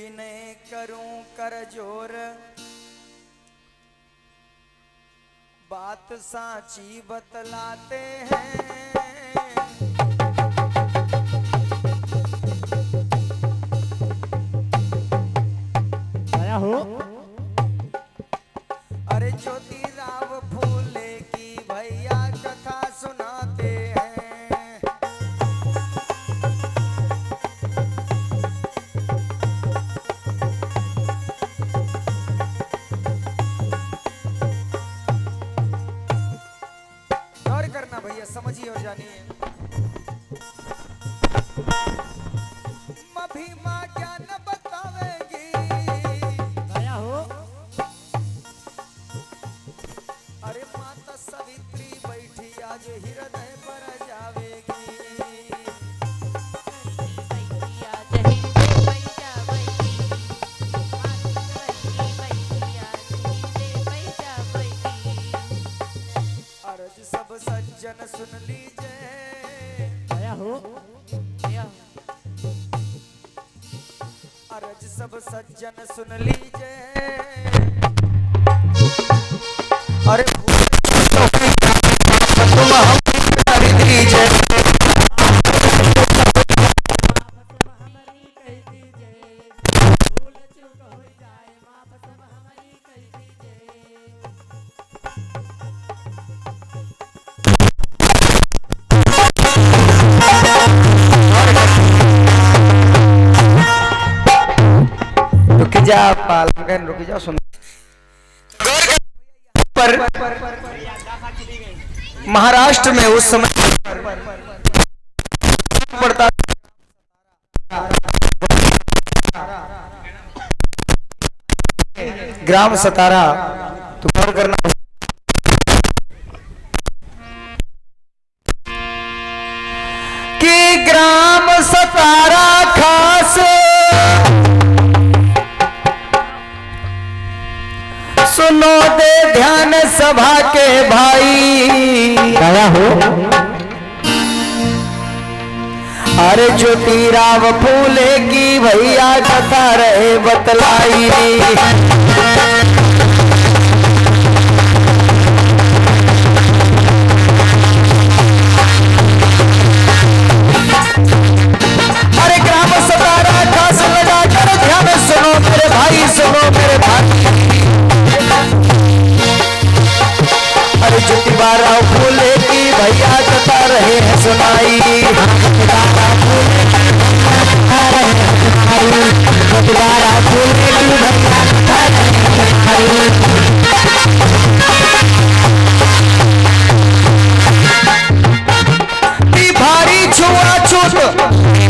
विनय करूं कर जोर, बात साची बतलाते हैं। आया हो अरे ज्योतिराव फूले की भैया कथा सुनाते हैं। गौर करना भैया, समझिए और जानिए। मभिमा ज्ञान बतावेगी, आया हो अरे माता सवित्री बैठी आज हृदय पर जावेगी। अर्ज सब सज्जन सुन लीजिए, आया हो अर्ज सब सज्जन सुन लीजिए। अरे तुम हम कर दीजिए, रुक जा पालगन, रुक जा सुन। पर महाराष्ट्र में उस समय पड़ता ग्राम सतारा, तो गौर करना कि ग्राम सतारा खास सुनो दे ध्यान सभा के भाई। आया हो अरे ज्योतिराव फूले की भैया कथा रहे बतलाई। अरे ग्राम सतारा खास लगा कर ध्यान सुनो मेरे भाई, सुनो मेरे भाई। अरे ज्योतिराव फूले की भैया कथा रहे हैं सुनाई। भारी छुआछूत,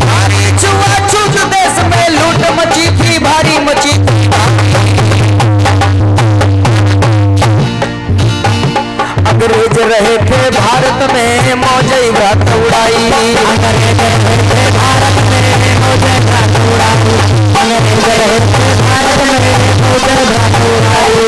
भारी छुआछूत देश में लूट मची थी, भारी मची थी। अंग्रेज रहे थे भारत में मौजे घात उड़ाई। अंग्रेज रहे थे भारत में मौजे घात उड़ाई। अंग्रेज रहे थे भारत में मौजे घात उड़ाई।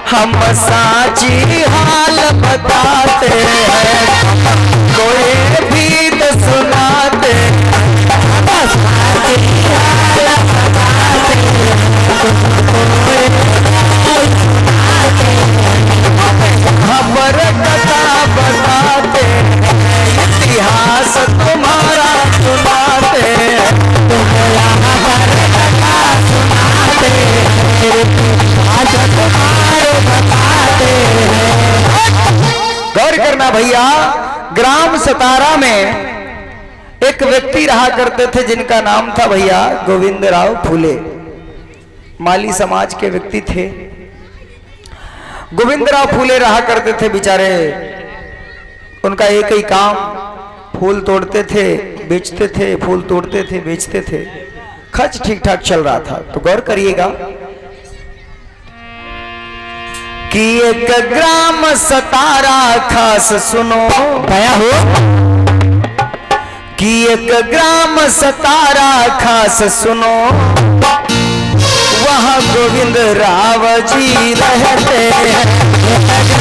हम साची हाल बताते हैं, कोई भी तो सुनाते। खबर कथा बताते, इतिहास तुम्हारा सुनाते। गौर करना भैया, ग्राम सतारा में एक व्यक्ति रहा करते थे जिनका नाम था भैया गोविंदराव फूले। माली समाज के व्यक्ति थे। गोविंदराव फूले रहा करते थे बेचारे, उनका एक ही काम, फूल तोड़ते थे बेचते थे, फूल तोड़ते थे बेचते थे, खर्च ठीक ठाक चल रहा था। तो गौर करिएगा कि एक ग्राम सतारा खास सुनो, आया हो कि एक ग्राम सतारा खास सुनो, वहाँ गोविंद राव जी रहते हैं।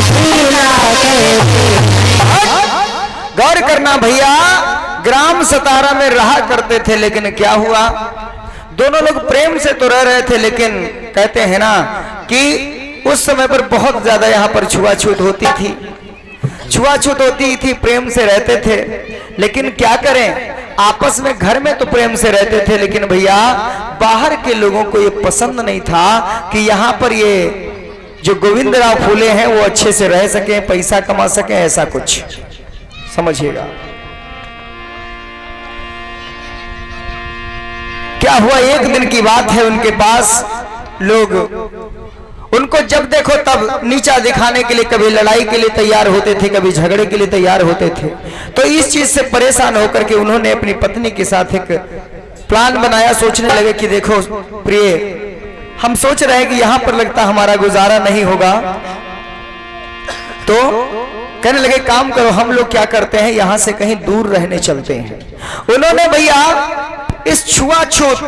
सुशीला गौर करना भैया, ग्राम सतारा में रहा करते थे, लेकिन क्या हुआ, दोनों लोग प्रेम से तो रह रहे थे, लेकिन कहते हैं ना कि उस समय पर बहुत ज्यादा यहाँ पर छुआछूत होती थी, छुआछूत होती थी, प्रेम से रहते थे, लेकिन क्या करें, आपस में घर में तो प्रेम से रहते थे, लेकिन भैया बाहर के लोगों को ये पसंद नहीं था कि यहाँ पर ये जो गोविंदराव फूले हैं वो अच्छे से रह सके, पैसा कमा सके, ऐसा कुछ समझिएगा। क्या हुआ, एक दिन की बात है, उनके पास लोग उनको जब देखो तब नीचा दिखाने के लिए, कभी लड़ाई के लिए तैयार होते थे, कभी झगड़े के लिए तैयार होते थे। तो इस चीज से परेशान होकर के उन्होंने अपनी पत्नी के साथ एक प्लान बनाया, सोचने लगे कि देखो प्रिय, हम सोच रहे हैं कि यहाँ पर लगता हमारा गुजारा नहीं होगा, तो कहने लगे काम करो, हम लोग क्या करते हैं, यहाँ से कहीं दूर रहने चलते हैं। उन्होंने भैया इस छुआछूत,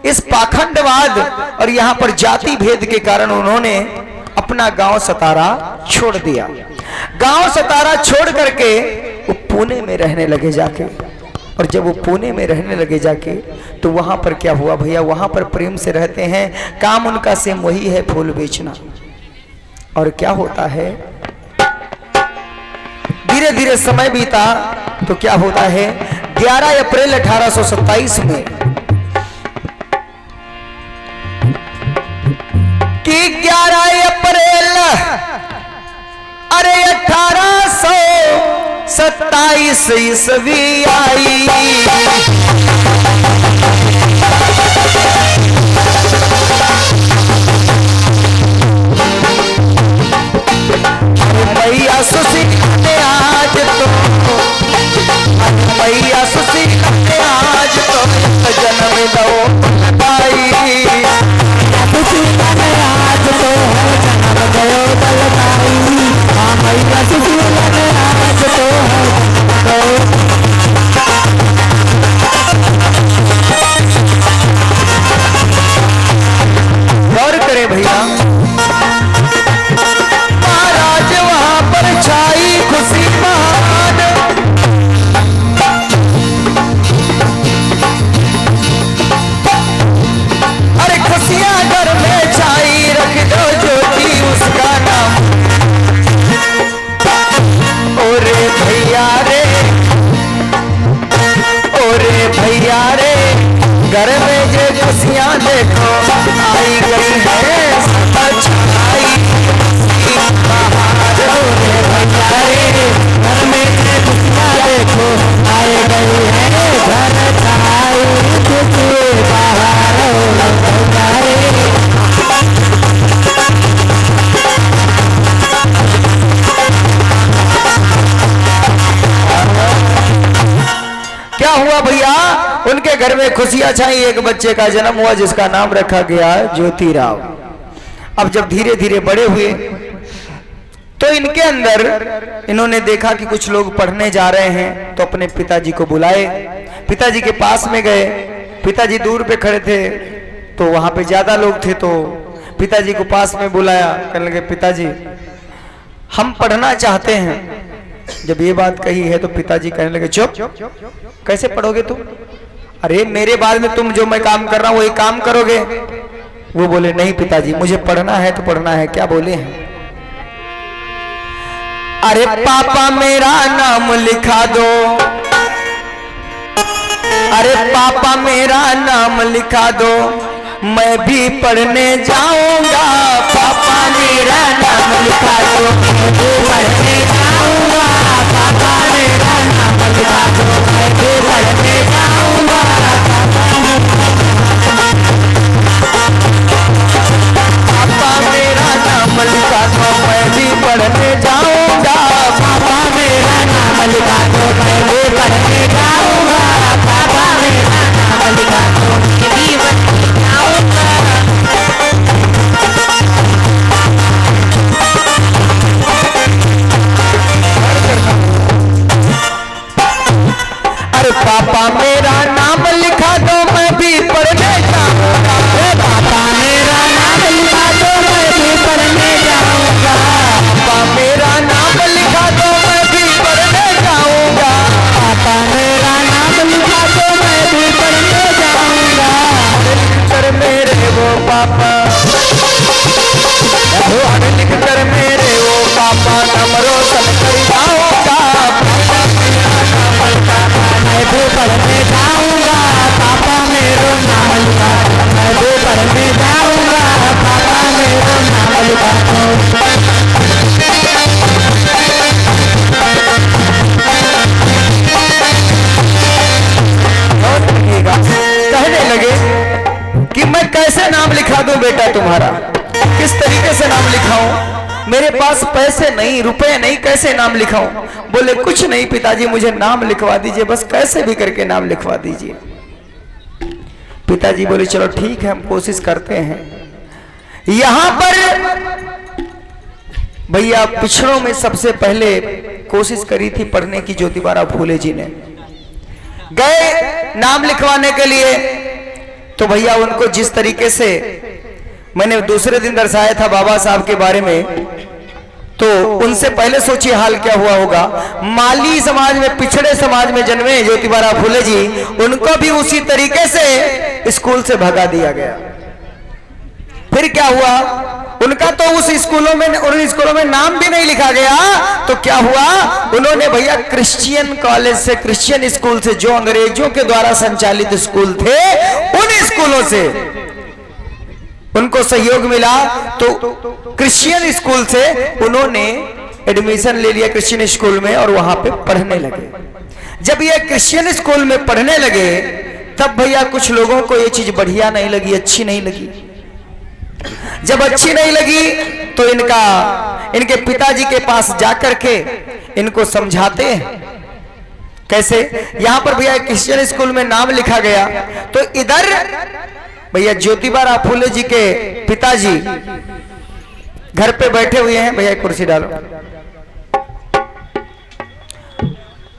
इस पाखंडवाद और यहाँ पर जाति भेद के कारण उन्होंने अपना गांव सतारा छोड़ दिया। गांव सतारा छोड़ करके वो पुणे में रहने लगे जाके, और जब वो पुणे में रहने लगे जाके तो वहां पर क्या हुआ भैया, वहां पर प्रेम से रहते हैं, काम उनका सेम वही है, फूल बेचना। और क्या होता है, धीरे धीरे समय बीता तो क्या होता है, 11 अप्रैल 1827 में कि 11 अप्रैल अरे 1827 ईस्वी आई, मैया सुशीला ने आज तो, मैया सुशीला ने आज तो जन्म दो बताई, सुशीला ने आज तो जन्म दो बलदाई, मैया सुशीला ने आज तो गौर करें भैया, महाराज वहां पर छाई खुशी महान, अरे खुशियां घर में छाई, रख दो ज्योति उसका नाम, ओरे भैया रे, ओरे भैया रे, घर में ये खुशियां देखो आई गई है सब छाई बाहर, ओरे भैया रे, घर में ये खुशियां देखो आई गई है घर छाई खुशी बाहर, ओरे भैया रे। क्या हुआ भैया, उनके घर में खुशियां छाई, एक बच्चे का जन्म हुआ जिसका नाम रखा गया ज्योतिराव। अब जब धीरे धीरे बड़े हुए तो इनके अंदर इन्होंने देखा कि कुछ लोग पढ़ने जा रहे हैं, तो अपने पिताजी को बुलाए, पिताजी के पास में गए, पिताजी दूर पे खड़े थे तो वहां पे ज्यादा लोग थे, तो पिताजी को पास में बुलाया, कहने लगे पिताजी हम पढ़ना चाहते हैं। जब ये बात कही है तो पिताजी कहने लगे चुप, कैसे पढ़ोगे तुम, अरे मेरे बाद में तुम जो मैं काम कर रहा हूं वही काम करोगे। वो बोले नहीं पिताजी मुझे पढ़ना है तो पढ़ना है। क्या बोले हैं, अरे पापा मेरा नाम लिखा दो, अरे पापा मेरा नाम लिखा दो, मैं भी पढ़ने जाऊंगा, पापा मेरा नाम लिखा दो, मैं भी पढ़ने जाऊंगा, पापा मेरा नाम लिखा दो, मैं भी पढ़ने जाऊंगा, पापा मेरा नाम लिखा दो, मैं भी पढ़ने जाऊंगा, पापा मेरा नाम लिखा दो, मैं भी पढ़ने जाऊंगा, पापा मेरा नाम लिखा दो, मैं भी पढ़ने जाऊंगा। अरे पापा मेरा नाम लिखा दो, मैं भी पढ़ने जाऊंगा, पापा मेरा नाम लिखा दो, मैं भी पढ़ने जाऊंगा, पापा तुम्हारा, किस तरीके से नाम लिखाऊं? मेरे पास पैसे नहीं, रुपए नहीं, कैसे नाम लिखाऊं? बोले कुछ नहीं पिताजी, मुझे नाम लिखवा दीजिए, बस कैसे भी करके नाम लिखवा दीजिए। पिताजी बोले चलो ठीक है, हम कोशिश करते हैं। यहां पर भैया पिछड़ों में सबसे पहले कोशिश करी थी पढ़ने की ज्योतिबा फूले जी ने। गए नाम लिखवाने के लिए, तो भैया उनको जिस तरीके से मैंने दूसरे दिन दर्शाया था बाबा साहब के बारे में, तो उनसे पहले सोचिए हाल क्या हुआ होगा। माली समाज में, पिछड़े समाज में जन्मे ज्योतिबा फूले जी, उनको भी उसी तरीके से स्कूल से भगा दिया गया। फिर क्या हुआ, उनका तो उन स्कूलों में नाम भी नहीं लिखा गया। तो क्या हुआ, उन्होंने भैया क्रिश्चियन कॉलेज से, क्रिश्चियन स्कूल से, जो अंग्रेजों के द्वारा संचालित स्कूल थे, उन स्कूलों से उनको सहयोग मिला। तो क्रिश्चियन स्कूल से उन्होंने एडमिशन ले लिया क्रिश्चियन स्कूल में, और वहां पे पढ़ने लगे। जब ये क्रिश्चियन स्कूल में पढ़ने लगे, तब भैया कुछ लोगों को ये चीज बढ़िया नहीं लगी, अच्छी नहीं लगी। जब अच्छी नहीं लगी तो इनके पिताजी के पास जाकर के इनको समझाते हैं। कैसे, यहां पर भैया क्रिश्चियन स्कूल में नाम लिखा गया, तो इधर भैया ज्योतिबा फूले जी के पिताजी घर पे बैठे हुए हैं। भैया कुर्सी डालो।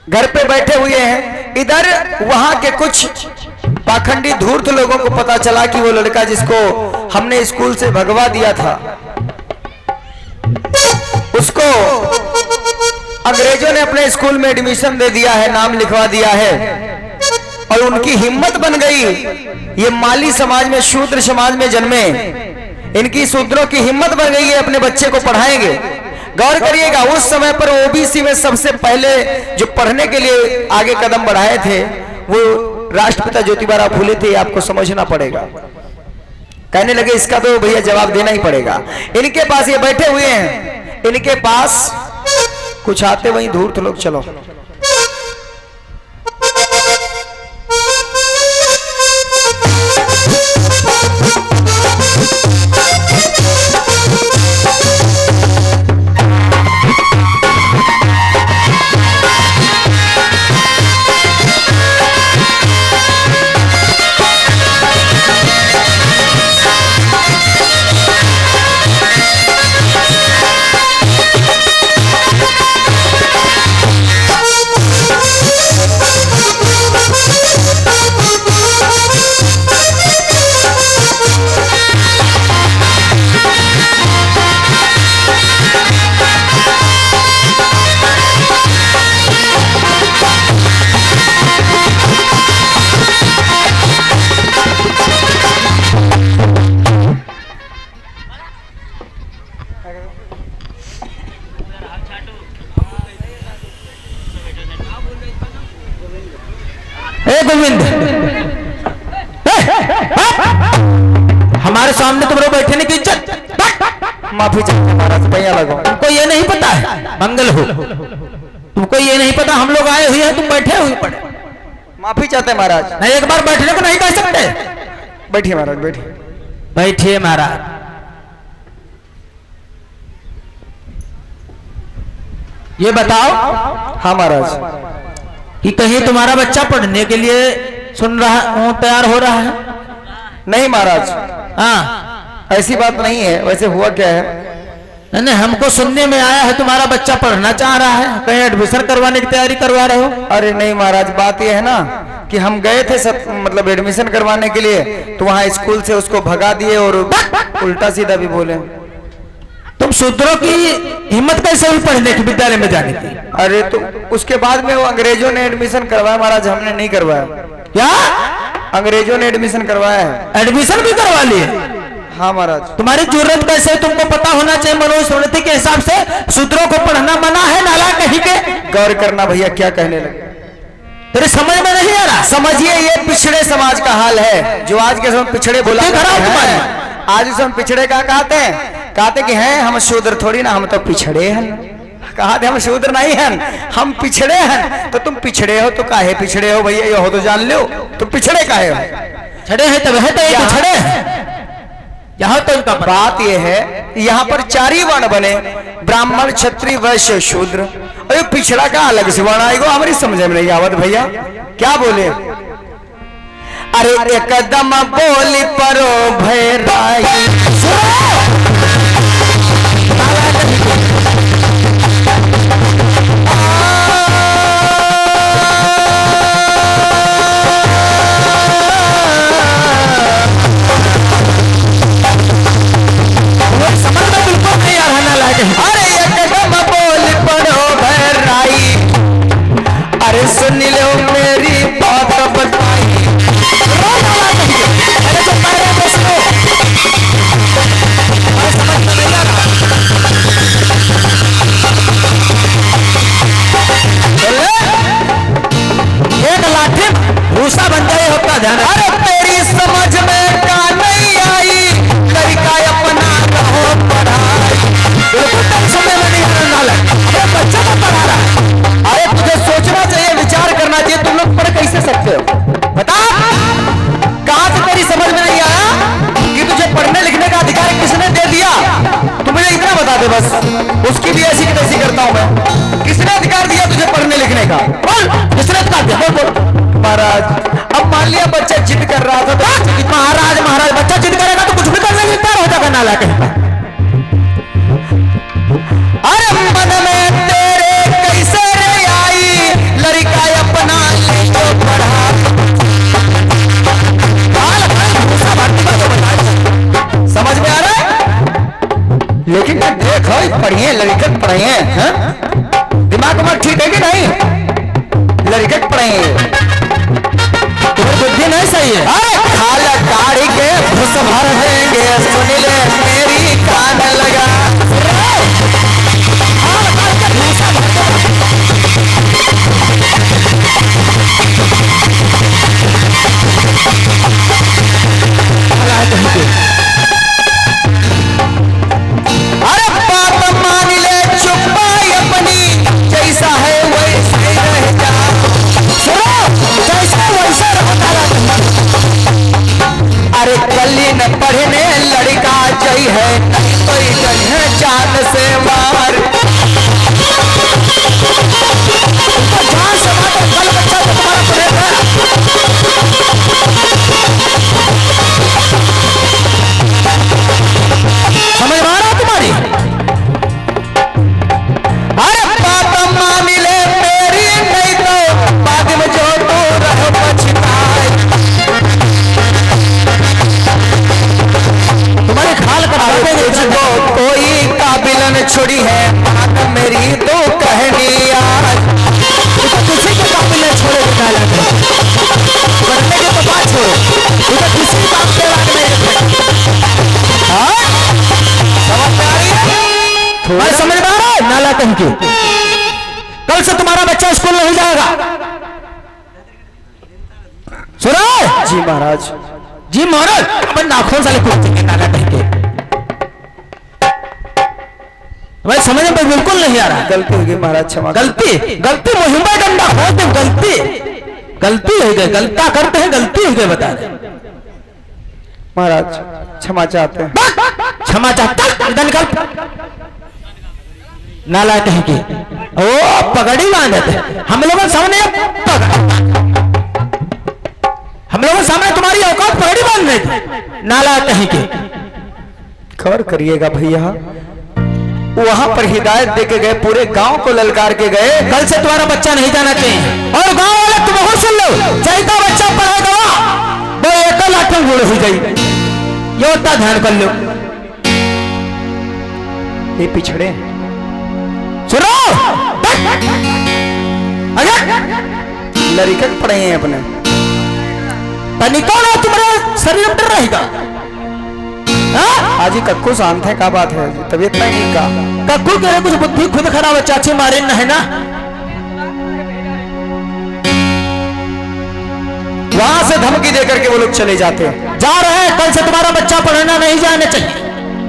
घर पे बैठे हुए हैं, इधर वहां के कुछ पाखंडी धूर्त लोगों को पता चला कि वो लड़का जिसको हमने स्कूल से भगवा दिया था, उसको अंग्रेजों ने अपने स्कूल में एडमिशन दे दिया है, नाम लिखवा दिया है। और उनकी हिम्मत बन गई, ये माली समाज में, शूद्र समाज में जन्मे, इनकी शूद्रों की हिम्मत बन गई है अपने बच्चे को पढ़ाएंगे। गौर करिएगा, उस समय पर ओबीसी में सबसे पहले जो पढ़ने के लिए आगे कदम बढ़ाए थे, वो राष्ट्रपिता ज्योतिबा फूले थे। आपको समझना पड़ेगा। कहने लगे इसका तो भैया जवाब देना ही पड़ेगा। इनके पास ये बैठे हुए हैं, इनके पास कुछ आते वहीं धूर्त लोग, चलो गोविंद, हमारे सामने तुम लोग बैठने की इज्जत। माफी चाहते महाराज, भैया लगो। तुमको ये नहीं पता है, मंगल हो, तुमको ये नहीं पता हम लोग आए हुए हैं, तुम बैठे हुए पड़े। माफी चाहते महाराज। नहीं, एक बार बैठने को नहीं कह सकते। बैठिए महाराज, बैठिए। बैठिए महाराज। ये बताओ। हाँ महाराज। कि कहीं तुम्हारा बच्चा पढ़ने के लिए सुन रहा, तैयार हो रहा है? नहीं महाराज। हाँ, ऐसी बात नहीं है। वैसे हुआ क्या है, नहीं, हमको सुनने में आया है तुम्हारा बच्चा पढ़ना चाह रहा है, कहीं एडमिशन करवाने की तैयारी करवा रहे हो? अरे नहीं महाराज, बात यह है ना कि हम गए थे सब, मतलब एडमिशन करवाने के लिए, तो वहां स्कूल से उसको भगा दिए और उल्टा सीधा भी बोले। तुम शूद्रों की हिम्मत कैसे हुई पढ़ने की, विद्यालय में जाने की? अरे तो उसके बाद में वो अंग्रेजों ने एडमिशन करवाया महाराज, हमने नहीं करवाया। क्या? अंग्रेजों ने एडमिशन करवाया है। एडमिशन भी करवा लिए? हाँ महाराज। तुम्हारी जरूरत कैसे, तुमको पता होना चाहिए मनुस्मृति के हिसाब से शूद्रों को पढ़ना मना है, नाला कहीं के। गौर करना भैया, क्या कहने लगे, तेरे समझ में नहीं आ रहा? समझिए, ये पिछड़े समाज का हाल है, जो आज के समय पिछड़े बोला है। आज उस पिछड़े का कहते कि हैं हम शूद्र थोड़ी ना, हम तो पिछड़े हैं। कहते हम शूद्र नहीं हैं, हम पिछड़े हैं। तो तुम पिछड़े हो तो काहे पिछड़े हो भैया, ये हो तो जान लो, तुम पिछड़े काहे हो? छड़े हैं तब है तो ये पिछड़े हैं। यहाँ तो इनका बात यह है यहाँ पर 4 ही वर्ण बने, ब्राह्मण क्षत्रिय वैश्य शूद्र, और ये पिछड़ा का अलग से वर्ण आएगा, हमारी समझ में नहीं आवत भैया क्या बोले। अरे एकदम बोली परो भैराई सुन लो मेरी बात बताई। एक लाठी भूसा बन जाए होता ध्यान। अरे तेरी समझ में का नहीं आई, तरीका अपना रहो पढ़ाई। बिल्कुल समय में नहीं आने वाला, अरे बच्चा को पढ़ा रहा है। अरे तुझे सोचना चाहिए, विचार करना चाहिए, तुम लोग पढ़ कैसे सकते हो? बता कहां से तेरी समझ में नहीं आया कि तुझे पढ़ने लिखने का अधिकार किसने दे दिया? तू मुझे इतना बता दे बस, उसकी भी ऐसी की तैसी करता हूं मैं। किसने अधिकार दिया तुझे पढ़ने लिखने का? बोल, किसने अधिकार दिया? बोल बोल। महाराज, अब मान लिया बच्चा जिद कर रहा था तो महाराज महाराज बच्चा जिद करेगा तो कुछ भी करने के लिए तैयार हो जाएगा नाला कहीं। अरे मन में तेरे कैसे रे आई, लड़का अपना ले तो पढ़ा। समझ में आ रहा है? लेकिन देखो पढ़िए लड़के पढ़िए, दिमाग में ठीक है कि नहीं? लड़के पढ़िए, तुम्हें बुद्धि नहीं सही है। अरे खाला गाड़ी के घुस भर देंगे, सुन ले मेरी कान लगा। अरे बात मान ले, चुप्पाई अपनी, जैसा है वैसे रह जा। सुनो, जैसा वैसा रहता रहा। अरे कली न पढ़ने लड़का जई है, कोई जगह जान से मार। जान से मार, कल बच्चा तो तुम्हारा पढ़ेगा। समझ में आ रहा तुम्हारी? अरे बात मान ले मेरी, नहीं तो बाद में जो तू रहो पछताए। तुम्हारे खाल का तुझको कोई काबिल न छोड़ी है, बात मेरी तो कहनी आज। किसी के काबिल न छोड़े निकाला करने के तो बात छोड़ो, तुझे किसी बात के बारे में समझ में आ रहा है? नाला कहीं की कल से तुम्हारा बच्चा स्कूल नहीं जाएगा। सुनो जी महाराज, जी महाराज, अपन नाखून साले कूदते नाला कहीं के। भाई समझ में बिल्कुल नहीं आ रहा। गलती हो गई महाराज, क्षमा। गलती गलती मुहिम्मा डंडा हो तो गलती गलती हो गई, गलता करते हैं, गलती हो गई बता रहे महाराज। क्षमा चाहते हैं। क्षमा चाहता इधर निकल। नाला कहीं की ओ पगड़ी बांधे थे हम लोगों सामने, हम लोगों सामने तुम्हारी औकात पगड़ी बांध रहे थे। नाला कहीं की खबर करिएगा भैया, वहां पर हिदायत देके गए, पूरे गांव को ललकार के गए, कल से तुम्हारा बच्चा नहीं जाना चाहिए। और गांव वाले तुम बहुत सुन लो, चाहता बच्चा पढ़ेगा वो एक लाठी गुड़ हो गई। ये उतना ध्यान कर लो। ये पिछड़े सुनो, लड़के पड़े हैं अपने, तनिका तुम्हारे शरीर में रहेगा। आज ही कक्कू शांत है, क्या बात है? तबीयत नहीं का कक्कू कह रहे कुछ बुद्धि खुद खराब है, चाची मारे न है ना। वहां से धमकी देकर के वो लोग चले जाते हैं। जा रहे हैं, कल से तुम्हारा बच्चा पढ़ना नहीं जाने चाहिए,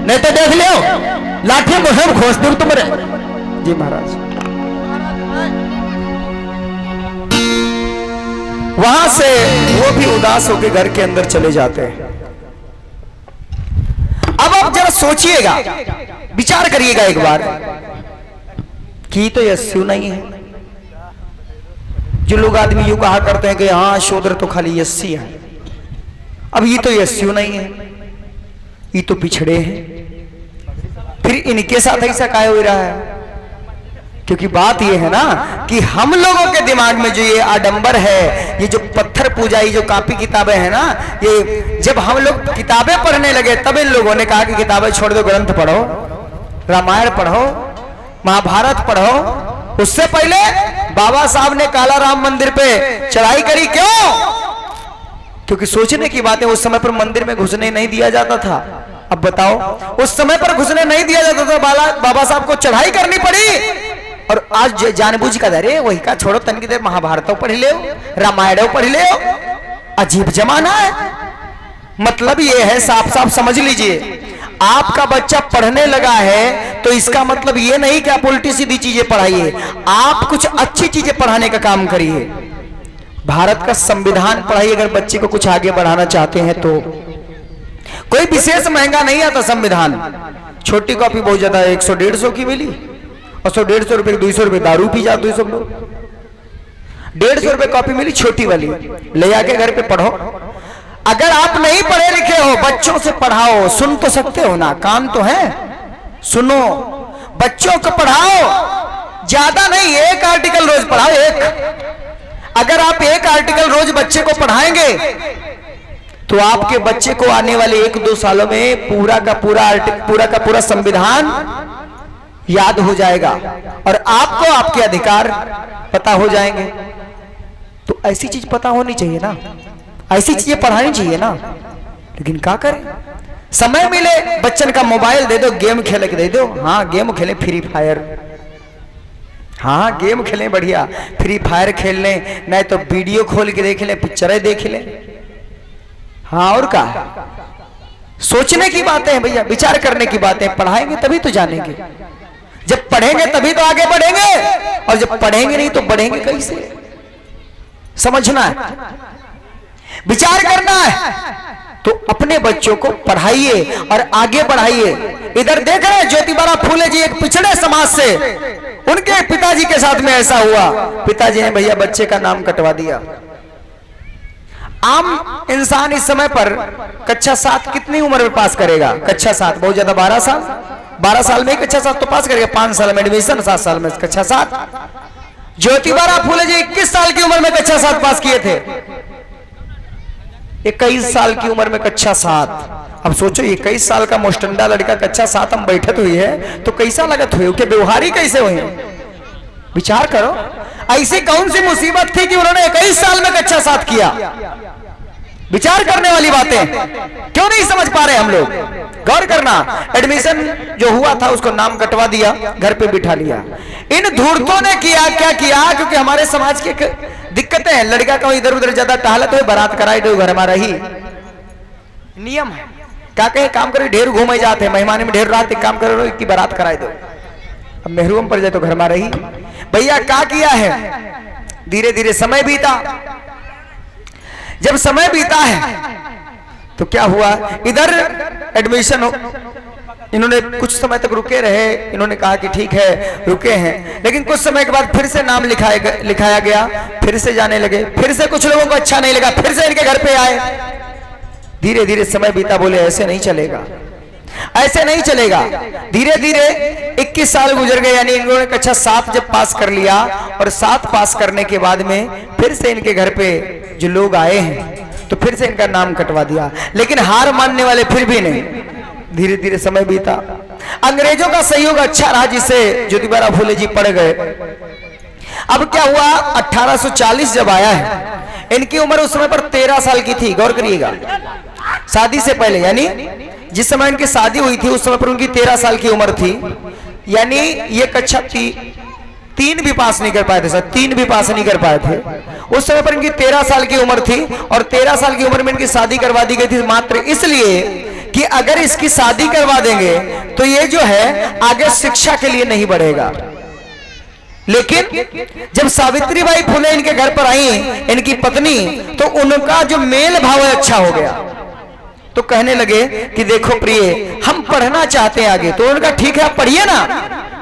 नहीं तो देख लो लाठी मुहिम घोष दूर तुम्हारे। जी महाराज। वहां से वो भी उदास होकर घर के अंदर चले जाते हैं। आप जरा सोचिएगा, विचार करिएगा एक बार कि तो यस्यु नहीं है। जो लोग आदमी यूं कहा करते हैं कि हाँ शूद्र तो खाली यस्सी है, अब ये तो यस्यु नहीं है, ये तो पिछड़े हैं, फिर इनके साथ ऐसा काय हो रहा है? क्योंकि बात ये है ना कि हम लोगों के दिमाग में जो ये आडंबर है, ये जो पत्थर पूजा, ये जो कॉपी किताबें हैं ना, ये जब हम लोग किताबें पढ़ने लगे तब इन लोगों ने कहा कि किताबें छोड़ दो, ग्रंथ पढ़ो, रामायण पढ़ो, महाभारत पढ़ो। उससे पहले बाबा साहब ने काला राम मंदिर पे चढ़ाई करी, क्यों? क्योंकि सोचने की बात है, उस समय पर मंदिर में घुसने नहीं दिया जाता था। अब बताओ, उस समय पर घुसने नहीं दिया जाता था, बाबा साहब को चढ़ाई करनी पड़ी। और आज जानबूझ का अरे वही का छोड़ो, तन की देर महाभारत पढ़ ले, रामायण पढ़ ले। अजीब जमाना है। मतलब ये है, साफ साफ समझ लीजिए, आपका बच्चा पढ़ने लगा है तो इसका मतलब ये नहीं कि आप उल्टी सीधी चीजें पढ़ाइए, आप कुछ अच्छी चीजें पढ़ाने का काम करिए। भारत का संविधान पढ़ाइए अगर बच्चे को कुछ आगे बढ़ाना चाहते हैं तो। कोई विशेष महंगा नहीं आता संविधान, छोटी कॉपी बहुत ज्यादा 100-150 की मिली, और 100-150 रुपए 200 रुपए दारू पी जाते सब लोग। 150 रुपए कॉपी मिली छोटी वाली, ले आके घर पे पढ़ो। अगर आप नहीं पढ़े लिखे हो, बच्चों से पढ़ाओ। सुन तो सकते हो ना, कान तो है, सुनो। बच्चों को पढ़ाओ, ज्यादा नहीं, एक आर्टिकल रोज पढ़ाओ, एक। अगर आप एक आर्टिकल रोज बच्चे को पढ़ाएंगे तो आपके बच्चे को आने वाले 1-2 सालों में पूरा का पूरा संविधान याद हो जाएगा और आपको आपके अधिकार पता हो जाएंगे। तो ऐसी चीज पता होनी चाहिए ना, ऐसी चीजें पढ़ानी चाहिए ना। लेकिन क्या करें, समय मिले बच्चन का मोबाइल दे दो, गेम खेले के दे दो। हाँ गेम खेले, फ्री फायर, हाँ गेम खेलें बढ़िया, फ्री फायर खेल लें, नहीं तो वीडियो खोल के देख लें, पिक्चरें देख लें। हाँ और क्या, सोचने की बातें हैं भैया, विचार करने की बातें। पढ़ाएंगे तभी तो जानेंगे, जब पढ़ेंगे तभी तो आगे बढ़ेंगे, और जब पढ़ेंगे नहीं तो बढ़ेंगे कैसे? समझना है, विचार करना है। तो अपने बच्चों को पढ़ाइए और आगे बढ़ाइए। इधर देख रहे हैं ज्योतिबा फूले जी एक पिछड़े समाज से, उनके पिताजी के साथ में ऐसा हुआ, पिताजी ने भैया बच्चे का नाम कटवा दिया। आम इंसान इस समय पर कक्षा 7 कितनी उम्र में पास करेगा? कक्षा 7 बहुत ज्यादा 12 साल, 12 साल में कक्षा 7 तो पास करेगा, 5 साल में एडमिशन, 7 साल में कक्षा 7। ज्योतिबा फूले जी 21 साल की उम्र में कक्षा 7 पास किए थे, 21 साल की उम्र में कक्षा 7। अब सोचो 21 साल का मोस्टंडा लड़का कक्षा 7 हम बैठत हुई है तो कैसा लगत हुई, उसके व्यवहारी कैसे हुए? विचार करो, ऐसी कौन सी मुसीबत थी कि उन्होंने 21 साल में कक्षा 7 किया? विचार करने वाली बातें क्यों नहीं समझ पा रहे हम लोग? गौर करना। एडमिशन जो हुआ था उसको नाम कटवा दिया, घर पे बिठा लिया। इन धूर्तों ने किया क्या किया? क्योंकि हमारे समाज की दिक्कतें हैं, लड़का का इधर उधर ज्यादा टहलत हो, बारात कराई दो घर में रही, नियम है। क्या कहे काम करे, ढेर घूमे जाते हैं, मेहमान में ढेर रात एक काम करो कि बारात कराई दो। अब महरूम पर जाए तो घर में रही। भैया क्या किया है? धीरे धीरे समय बीता। जब समय बीता है तो क्या हुआ, इधर एडमिशन हो, इन्होंने कुछ समय तक रुके रहे, इन्होंने कहा कि ठीक है रुके हैं, लेकिन कुछ समय के बाद फिर से नाम लिखाया गया, फिर से जाने लगे, फिर से कुछ लोगों को अच्छा नहीं लगा, फिर से इनके घर पे आए। धीरे धीरे समय बीता, बोले ऐसे नहीं चलेगा, ऐसे नहीं चलेगा। धीरे धीरे 21 साल गुजर गए, यानी इन्होंने कक्षा 7 जब पास कर लिया, और 7 पास करने के बाद में फिर से इनके घर पे जो लोग आए हैं तो फिर से इनका नाम कटवा दिया। लेकिन हार मानने वाले फिर भी नहीं। धीरे धीरे समय बीता, अंग्रेजों का सहयोग अच्छा रहा, जिससे ज्योतिबा फूले जी पढ़ गए। अब क्या हुआ, 1840 जब आया है, इनकी उम्र उस समय पर 13 साल की थी। गौर करिएगा, शादी से पहले, यानी जिस समय इनकी शादी हुई थी उस समय पर उनकी 13 साल की उम्र थी। यानी ये कक्षा 3 भी पास नहीं कर पाए थे, सर 3 भी पास नहीं कर पाए थे। उस समय पर इनकी 13 साल की उम्र थी, और 13 साल की उम्र में इनकी शादी करवा दी गई थी, मात्र इसलिए कि अगर इसकी शादी करवा देंगे तो ये जो है आगे शिक्षा के लिए नहीं बढ़ेगा। लेकिन जब सावित्रीबाई फुले इनके घर पर आई, इनकी पत्नी, तो उनका जो मेल भाव अच्छा हो गया। तो कहने लगे कि देखो प्रिय, हम पढ़ना चाहते हैं आगे। तो उन्होंने कहा ठीक है आप पढ़िए ना।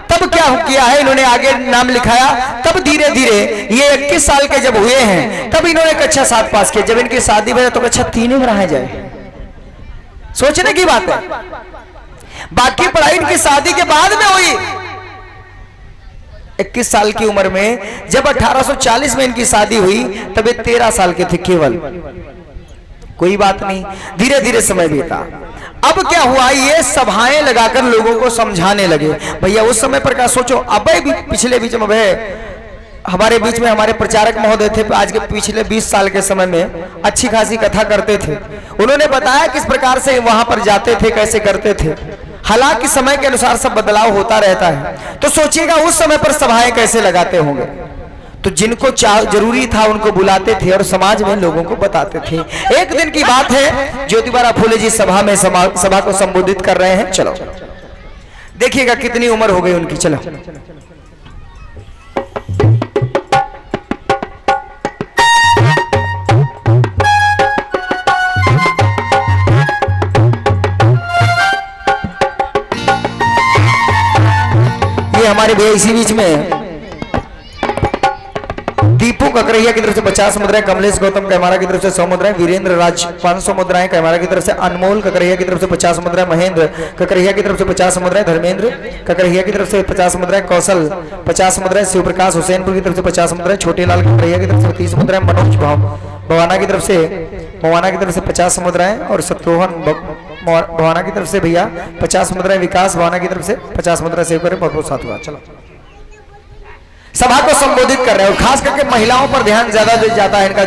तब क्या किया है इन्होंने, आगे नाम लिखाया। तब धीरे धीरे ये 21 साल के जब हुए हैं तब इन्होंने कक्षा 7 पास किया। जब इनकी शादी भई तो कक्षा 3 में रहा जाए, सोचने की बात है। बाकी पढ़ाई इनकी शादी के बाद में हुई 21 साल की उम्र में। जब 1840 में इनकी शादी हुई तब ये 13 साल के थे केवल। कोई बात नहीं, धीरे धीरे समय बीता। अब क्या हुआ, ये सभाएं लगाकर लोगों को समझाने लगे। भैया उस समय पर क्या सोचो, अब भी पिछले बीच में हमारे बीच में हमारे प्रचारक महोदय थे, आज के पिछले 20 साल के समय में अच्छी खासी कथा करते थे। उन्होंने बताया किस प्रकार से वहां पर जाते थे, कैसे करते थे। हालांकि समय के अनुसार सब बदलाव होता रहता है। तो सोचिएगा उस समय पर सभाएं कैसे लगाते होंगे। तो जिनको जरूरी था उनको बुलाते थे और समाज में लोगों को बताते थे। एक दिन की बात है, ज्योतिबा फूले जी सभा में सभा को संबोधित कर रहे हैं। चलो देखिएगा कितनी उम्र हो गई उनकी। चलो ये हमारे भैया इसी बीच में दीपू ककरैया की तरफ से 50 मुद्राएं, कमलेश गौतम कैमारा की तरफ से 100 मुद्राएं, वीरेंद्र राज 500 मुद्राएं कैमारा की तरफ से, अनमोल ककरैया की तरफ से 50 मुद्राएं, महेंद्र ककरैया की तरफ से 50 मुद्राएं, धर्मेंद्र ककरैया की तरफ से 50 मुद्राएं, कौशल 50 मुद्राएं, शिवप्रकाश हुसैनपुर की तरफ से 50 मुद्राएं, छोटे लाल ककरैया की तरफ से 30 मुद्राएं, मनोज भवाना की तरफ से 50 मुद्राएं और शत्रुघ्न भवाना की तरफ से भैया 50 मुद्राएं, विकास भवाना की तरफ से 50 मुद्राएं सेव करें। बहुत बहुत साथ हुआ। चलो सभा को संबोधित कर रहे हैं और खास करके महिलाओं पर ध्यान ज्यादा जाता है, इनका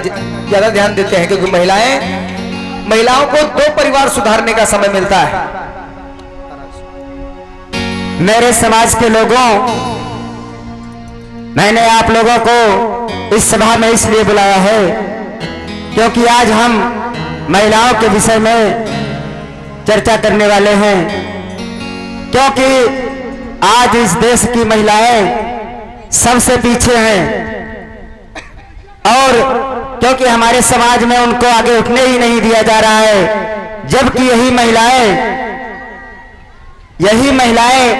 ज्यादा ध्यान देते हैं क्योंकि महिलाओं को 2 परिवार सुधारने का समय मिलता है। मेरे समाज के लोगों, मैंने आप लोगों को इस सभा में इसलिए बुलाया है क्योंकि आज हम महिलाओं के विषय में चर्चा करने वाले हैं। क्योंकि आज इस देश की महिलाएं सबसे पीछे हैं और क्योंकि हमारे समाज में उनको आगे उठने ही नहीं दिया जा रहा है, जबकि यही महिलाएं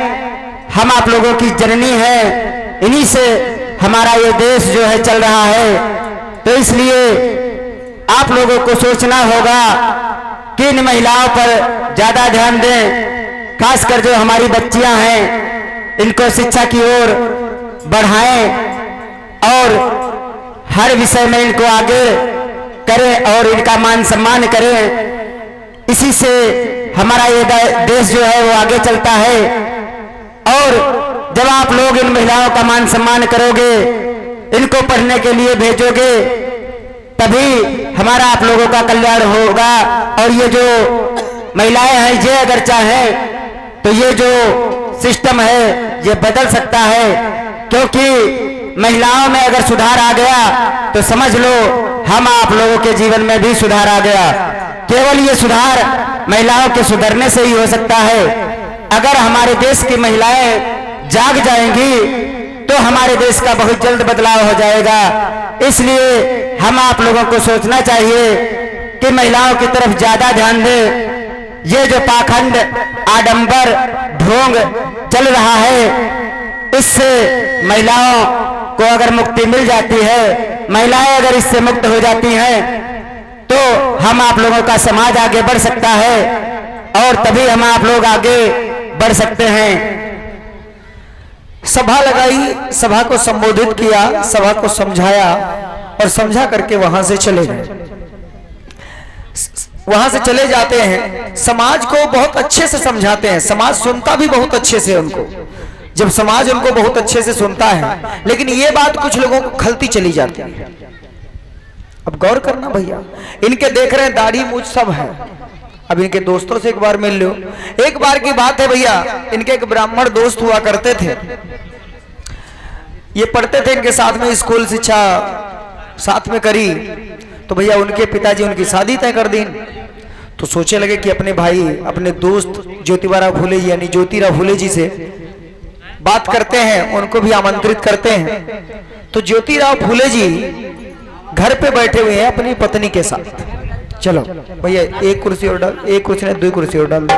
हम आप लोगों की जननी है। इन्हीं से हमारा ये देश जो है चल रहा है। तो इसलिए आप लोगों को सोचना होगा कि इन महिलाओं पर ज्यादा ध्यान दें, खासकर जो हमारी बच्चियां हैं इनको शिक्षा की ओर बढ़ाएं और हर विषय में इनको आगे करें और इनका मान सम्मान करें। इसी से हमारा ये देश जो है वो आगे चलता है। और जब आप लोग इन महिलाओं का मान सम्मान करोगे, इनको पढ़ने के लिए भेजोगे, तभी हमारा आप लोगों का कल्याण होगा। और ये जो महिलाएं हैं, ये अगर चाहें तो ये जो सिस्टम है ये बदल सकता है। क्योंकि महिलाओं में अगर सुधार आ गया तो समझ लो हम आप लोगों के जीवन में भी सुधार आ गया। केवल ये सुधार महिलाओं के सुधरने से ही हो सकता है। अगर हमारे देश की महिलाएं जाग जाएंगी तो हमारे देश का बहुत जल्द बदलाव हो जाएगा। इसलिए हम आप लोगों को सोचना चाहिए कि महिलाओं की तरफ ज्यादा ध्यान दें। ये जो पाखंड, आडंबर, ढोंग चल रहा है, इससे महिलाओं को अगर मुक्ति मिल जाती है, महिलाएं अगर इससे मुक्त हो जाती हैं, तो हम आप लोगों का समाज आगे बढ़ सकता है और तभी हम आप लोग आगे बढ़ सकते हैं। सभा लगाई, सभा को संबोधित किया, सभा को समझाया और समझा करके वहां से चले गए। वहां से चले जाते हैं, समाज को बहुत अच्छे से समझाते हैं। समाज सुनता भी बहुत अच्छे से उनको। जब समाज उनको बहुत अच्छे से सुनता है, लेकिन ये बात कुछ लोगों को खलती चली जाती है। अब गौर करना भैया, इनके देख रहे हैं दाढ़ी मूछ सब है। अब इनके दोस्तों से एक बार मिल लो। एक बार की बात है भैया, इनके एक ब्राह्मण दोस्त हुआ करते थे। ये पढ़ते थे, इनके साथ में स्कूल शिक्षा साथ में करी। तो भैया उनके पिताजी उनकी शादी तय कर दी। तो सोचे लगे कि अपने भाई, अपने दोस्त ज्योतिबा फूले जी यानी ज्योतिराव फूले जी से बात करते हैं, उनको भी आमंत्रित करते हैं। तो ज्योतिराव फूले जी घर पे बैठे हुए हैं अपनी पत्नी के साथ। चलो भैया एक कुर्सी और डाल, एक कुर्सी नहीं 2 कुर्सी और डाल दो।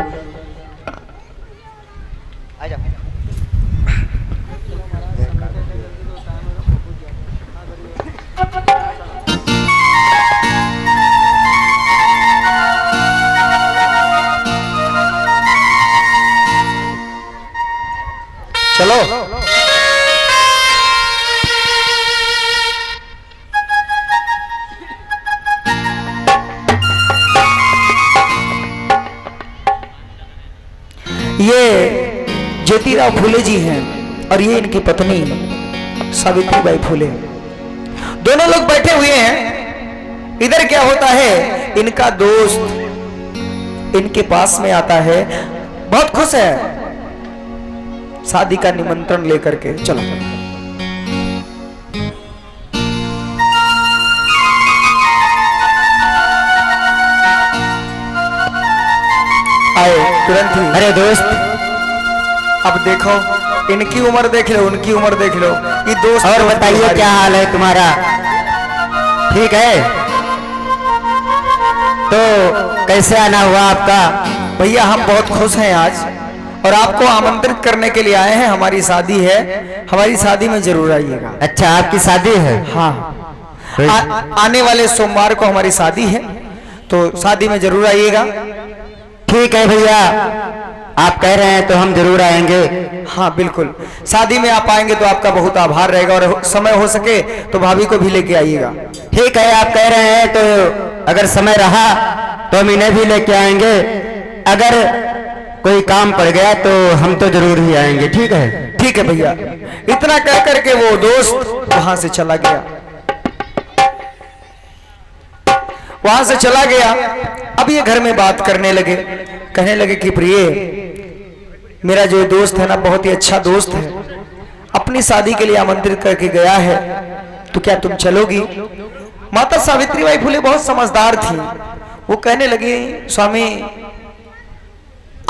चलो ये ज्योतिराव फूले जी हैं और ये इनकी पत्नी सावित्रीबाई फूले, दोनों लोग बैठे हुए हैं। इधर क्या होता है, इनका दोस्त इनके पास में आता है, बहुत खुश है, शादी का निमंत्रण लेकर के। चलो आए तुरंत ही। अरे दोस्त, अब देखो इनकी उम्र देख लो, उनकी उम्र देख लो, ये दोस्त। और बताइए क्या हाल है तुम्हारा, ठीक है? तो कैसे आना हुआ आपका? भैया हम बहुत खुश हैं आज और आपको आमंत्रित करने के लिए आए हैं। हमारी शादी है, हमारी शादी में जरूर आइएगा। अच्छा, आपकी शादी है? हाँ, आने वाले सोमवार को हमारी शादी है, तो शादी में जरूर आइएगा। ठीक है भैया, आप कह रहे हैं तो हम जरूर आएंगे। हाँ बिल्कुल, शादी में आप आएंगे तो आपका बहुत आभार रहेगा, और समय हो सके तो भाभी को भी लेके आइएगा। ठीक है, आप कह रहे हैं तो अगर समय रहा तो हम इन्हें भी लेके आएंगे, अगर कोई काम पड़ गया तो हम तो जरूर ही आएंगे। ठीक है? ठीक है भैया। इतना कह करके वो दोस्त वहां से चला गया, वहां से चला गया। अब ये घर में बात करने लगे, कहने लगे कि प्रिय, मेरा जो दोस्त है ना, बहुत ही अच्छा दोस्त है, अपनी शादी के लिए आमंत्रित करके गया है, तो क्या तुम चलोगी? माता सावित्रीबाई फुले बहुत समझदार थी, वो कहने लगी, स्वामी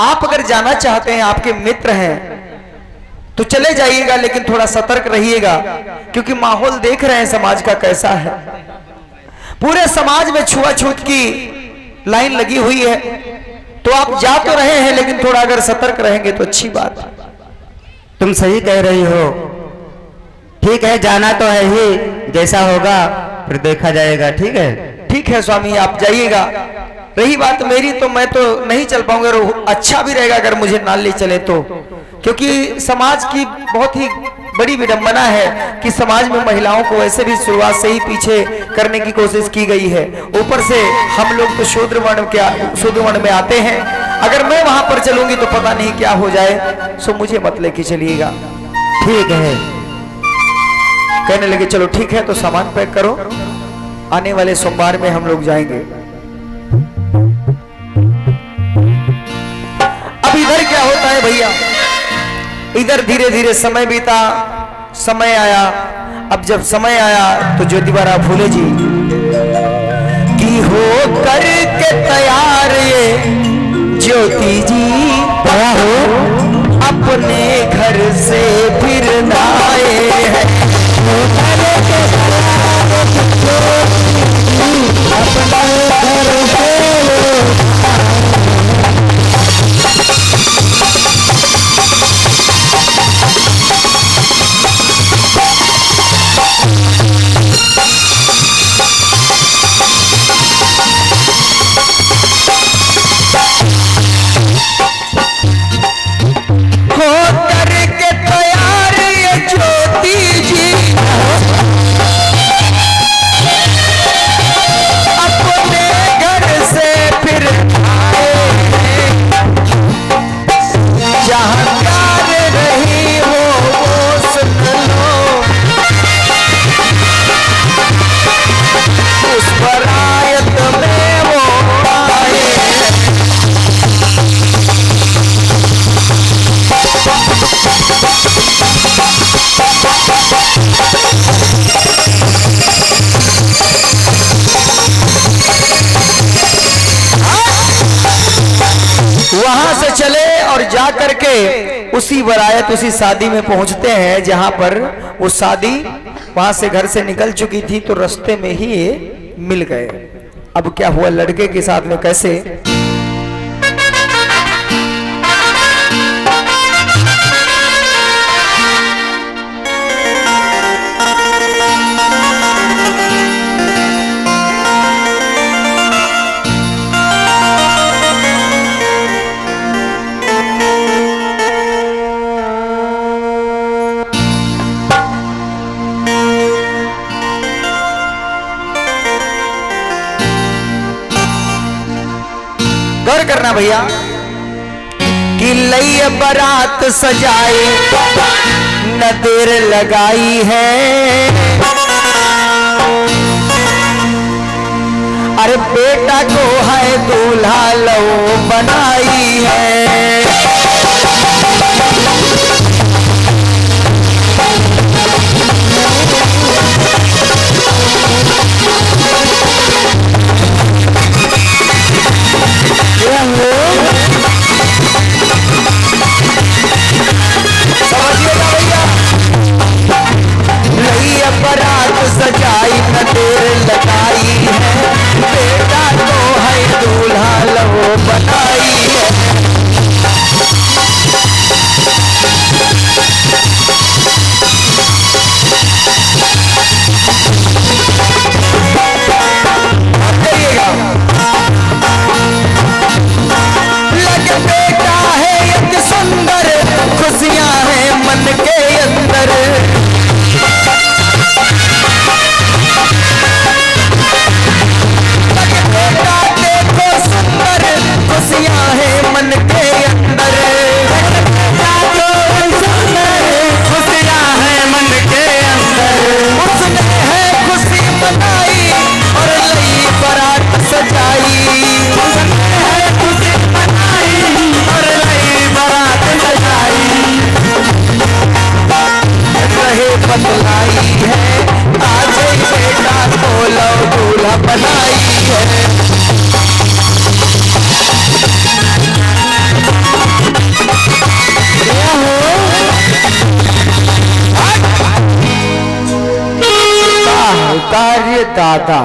आप अगर जाना चाहते हैं, आपके मित्र हैं, तो चले जाइएगा, लेकिन थोड़ा सतर्क रहिएगा, क्योंकि माहौल देख रहे हैं समाज का कैसा है। पूरे समाज में छुआछूत की लाइन लगी हुई है, तो आप जा तो रहे हैं, लेकिन थोड़ा अगर सतर्क रहेंगे तो अच्छी बात है। तुम सही कह रही हो। ठीक है, जाना तो है ही, जैसा होगा फिर देखा जाएगा। ठीक है? ठीक है स्वामी, आप जाइएगा। रही बात मेरी, तो मैं तो नहीं चल पाऊंगा, अच्छा भी रहेगा अगर मुझे ना ले चले तो, क्योंकि समाज की बहुत ही बड़ी विडंबना है कि समाज में महिलाओं को वैसे भी शुरुआत से ही पीछे करने की कोशिश की गई है। ऊपर से हम लोग तो शूद्र वर्ण में आते हैं, अगर मैं वहां पर चलूंगी तो पता नहीं क्या हो जाए, सो मुझे मत लेके चलिएगा। ठीक है। कहने लगे चलो ठीक है, तो सामान पैक करो, आने वाले सोमवार में हम लोग जाएंगे। अब इधर क्या होता है भैया, इधर धीरे धीरे समय बीता, समय आया। अब जब समय आया तो ज्योतिबाराव फूले जी की हो करके तैयार, ये ज्योति जी क्या हो अपने घर से फिर आए हैं। वहां से चले और जा करके उसी बरायत, उसी शादी में पहुंचते हैं, जहां पर वो शादी वहां से घर से निकल चुकी थी, तो रास्ते में ही ये मिल गए। अब क्या हुआ लड़के के साथ में कैसे? गौर करना भैया कि लई बारात सजाए न देर लगाई है, अरे बेटा को है दूल्हा लो बनाई है। समझिएगा भैया, लई बारात सजाई न देर लगाई है, बेटा तो है दूल्हा लो बनाई है। लगे बेटा है एक सुंदर, खुशियां हैं मन के अंदर। लगे बेटा देखो सुंदर, खुशियां हैं मन के अंदर। खुशियां हैं मन के अंदर। उसने है खुशी मनाई और लई बारात सजाई। बदलाई है आज बेटा को लो दूल्हा बनाई है। कार्य दाता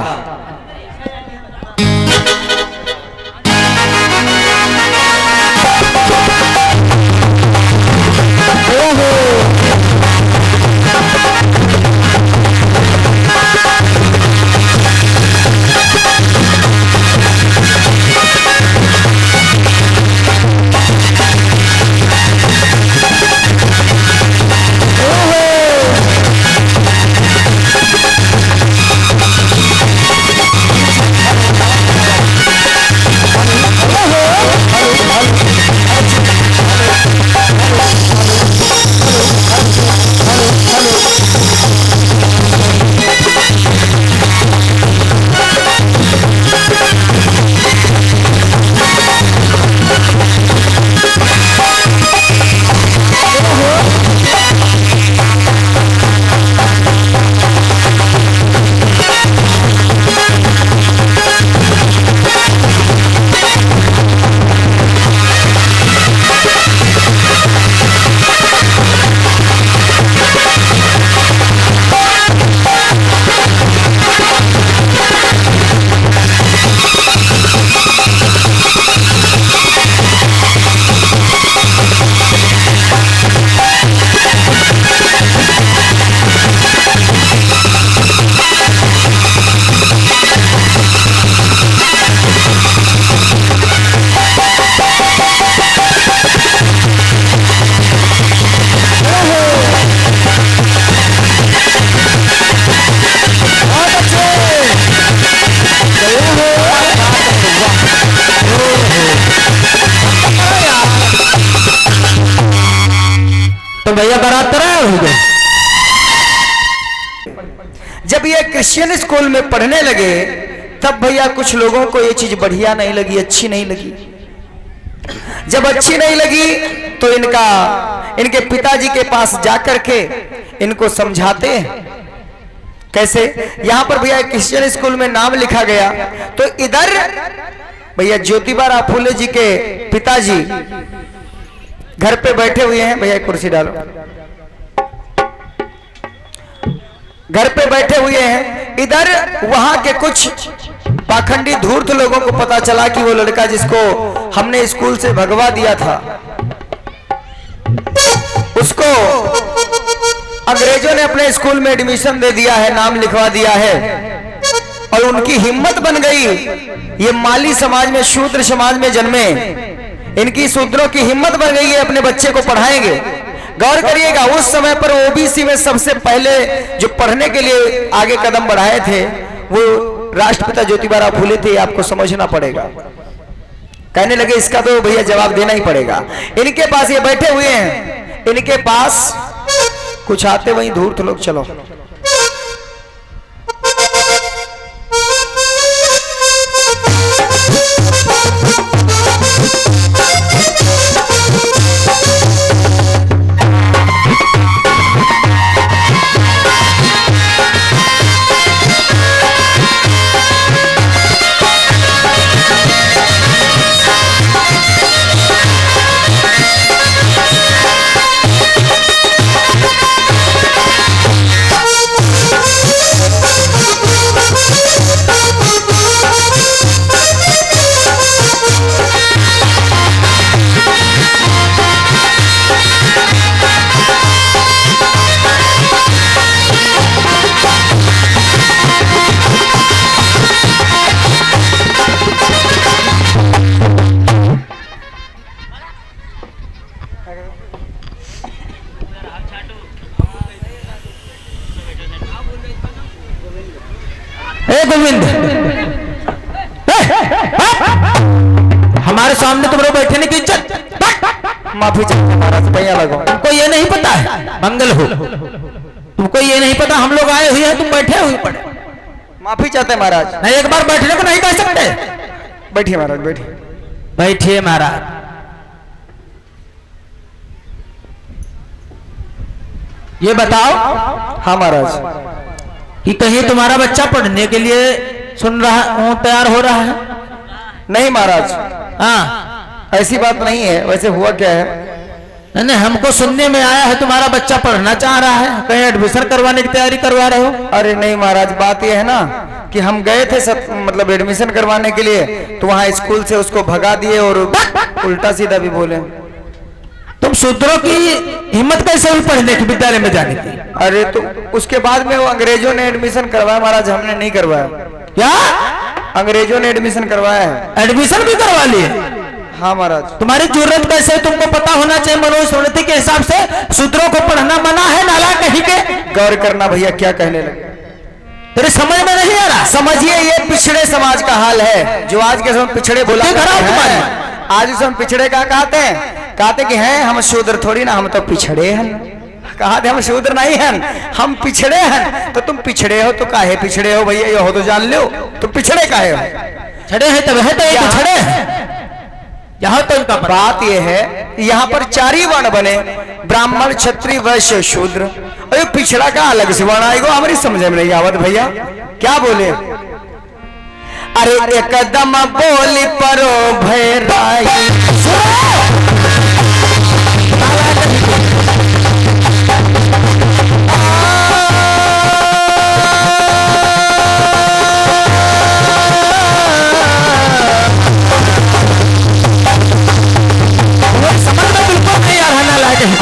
भैया बारात हो गए। जब ये क्रिश्चियन स्कूल में पढ़ने लगे तब भैया कुछ लोगों को ये चीज बढ़िया नहीं लगी, अच्छी नहीं लगी। जब अच्छी नहीं लगी तो इनके पिताजी के पास जाकर के इनको समझाते हैं। कैसे? यहां पर भैया क्रिश्चियन स्कूल में नाम लिखा गया तो इधर भैया ज्योतिबा फूले जी के पिताजी घर पे बैठे हुए हैं। भैया कुर्सी डालो। घर पे बैठे हुए हैं, इधर वहां के कुछ पाखंडी धूर्त लोगों को पता चला कि वो लड़का जिसको हमने स्कूल से भगवा दिया था, उसको अंग्रेजों ने अपने स्कूल में एडमिशन दे दिया है, नाम लिखवा दिया है। और उनकी हिम्मत बन गई, ये माली समाज में, शूद्र समाज में जन्मे, इनकी शूद्रों की हिम्मत बन गई है, अपने बच्चे को पढ़ाएंगे। गौर करिएगा, उस समय पर ओबीसी में सबसे पहले जो पढ़ने के लिए आगे कदम बढ़ाए थे वो राष्ट्रपिता ज्योतिबा फूले थे। आपको समझना पड़ेगा। कहने लगे इसका तो भैया जवाब देना ही पड़ेगा। इनके पास ये बैठे हुए हैं, इनके पास कुछ आते वहीं धूर्त लोग, चलो गोविंद, हमारे सामने तुम लोग बैठे नहीं की इज्जत। माफी चाहते महाराज, भैया लगो। तुमको ये नहीं पता है, मंगल हो, तुमको ये नहीं पता हम लोग आए हुए हैं, तुम बैठे हुए पड़े। माफी चाहते महाराज। नहीं, एक बार बैठने को नहीं कह सकते। बैठिए महाराज, बैठिए। बैठिए महाराज। ये बताओ, हाँ महाराज, कि कहीं तुम्हारा बच्चा पढ़ने के लिए सुन रहा हूं, तैयार हो रहा है? नहीं महाराज, हाँ, ऐसी बात नहीं है। वैसे हुआ क्या है, नहीं, हमको सुनने में आया है तुम्हारा बच्चा पढ़ना चाह रहा है, कहीं एडमिशन करवाने की तैयारी करवा रहे हो? अरे नहीं महाराज, बात यह है ना कि हम गए थे मतलब एडमिशन करवाने के लिए, तो वहाँ स्कूल से उसको भगा दिए और उल्टा सीधा भी बोले। तुम शूद्रों की हिम्मत कैसे हुई पढ़ने की, विद्यालय में जाने की? अरे तो उसके बाद में वो अंग्रेजों ने एडमिशन करवाया महाराज, हमने नहीं करवाया। क्या? अंग्रेजों ने एडमिशन करवाया है। एडमिशन भी करवा लिए? हाँ महाराज। तुम्हारी जरूरत कैसे? तुमको पता होना चाहिए, मनुस्मृति के हिसाब से शूद्रों को पढ़ना मना है, नाला कहीं के। गौर करना भैया, क्या कहने लगे, तेरे समझ में नहीं आ रहा? समझिए, ये पिछड़े समाज का हाल है, जो आज के समय पिछड़े बोला है। आज उस पिछड़े का कहते कि हैं हम शूद्र थोड़ी ना, हम तो पिछड़े हैं। कहते हम शूद्र नहीं हैं, हम पिछड़े हैं। तो तुम पिछड़े हो तो काहे पिछड़े हो भैया, ये हो तो जान लो, तुम पिछड़े काहे हो? छड़े हैं तब है तो ये पिछड़े हैं। यहाँ तो इनका बात यह है, यहाँ पर 4 ही वर्ण बने, ब्राह्मण, क्षत्रिय, वैश्य, शूद्र। और पिछड़ा का अलग से वर्ण आएगा, हमारी समझ में नहीं आवत भैया, क्या बोले? अरे एकदम बोली परो भैराई,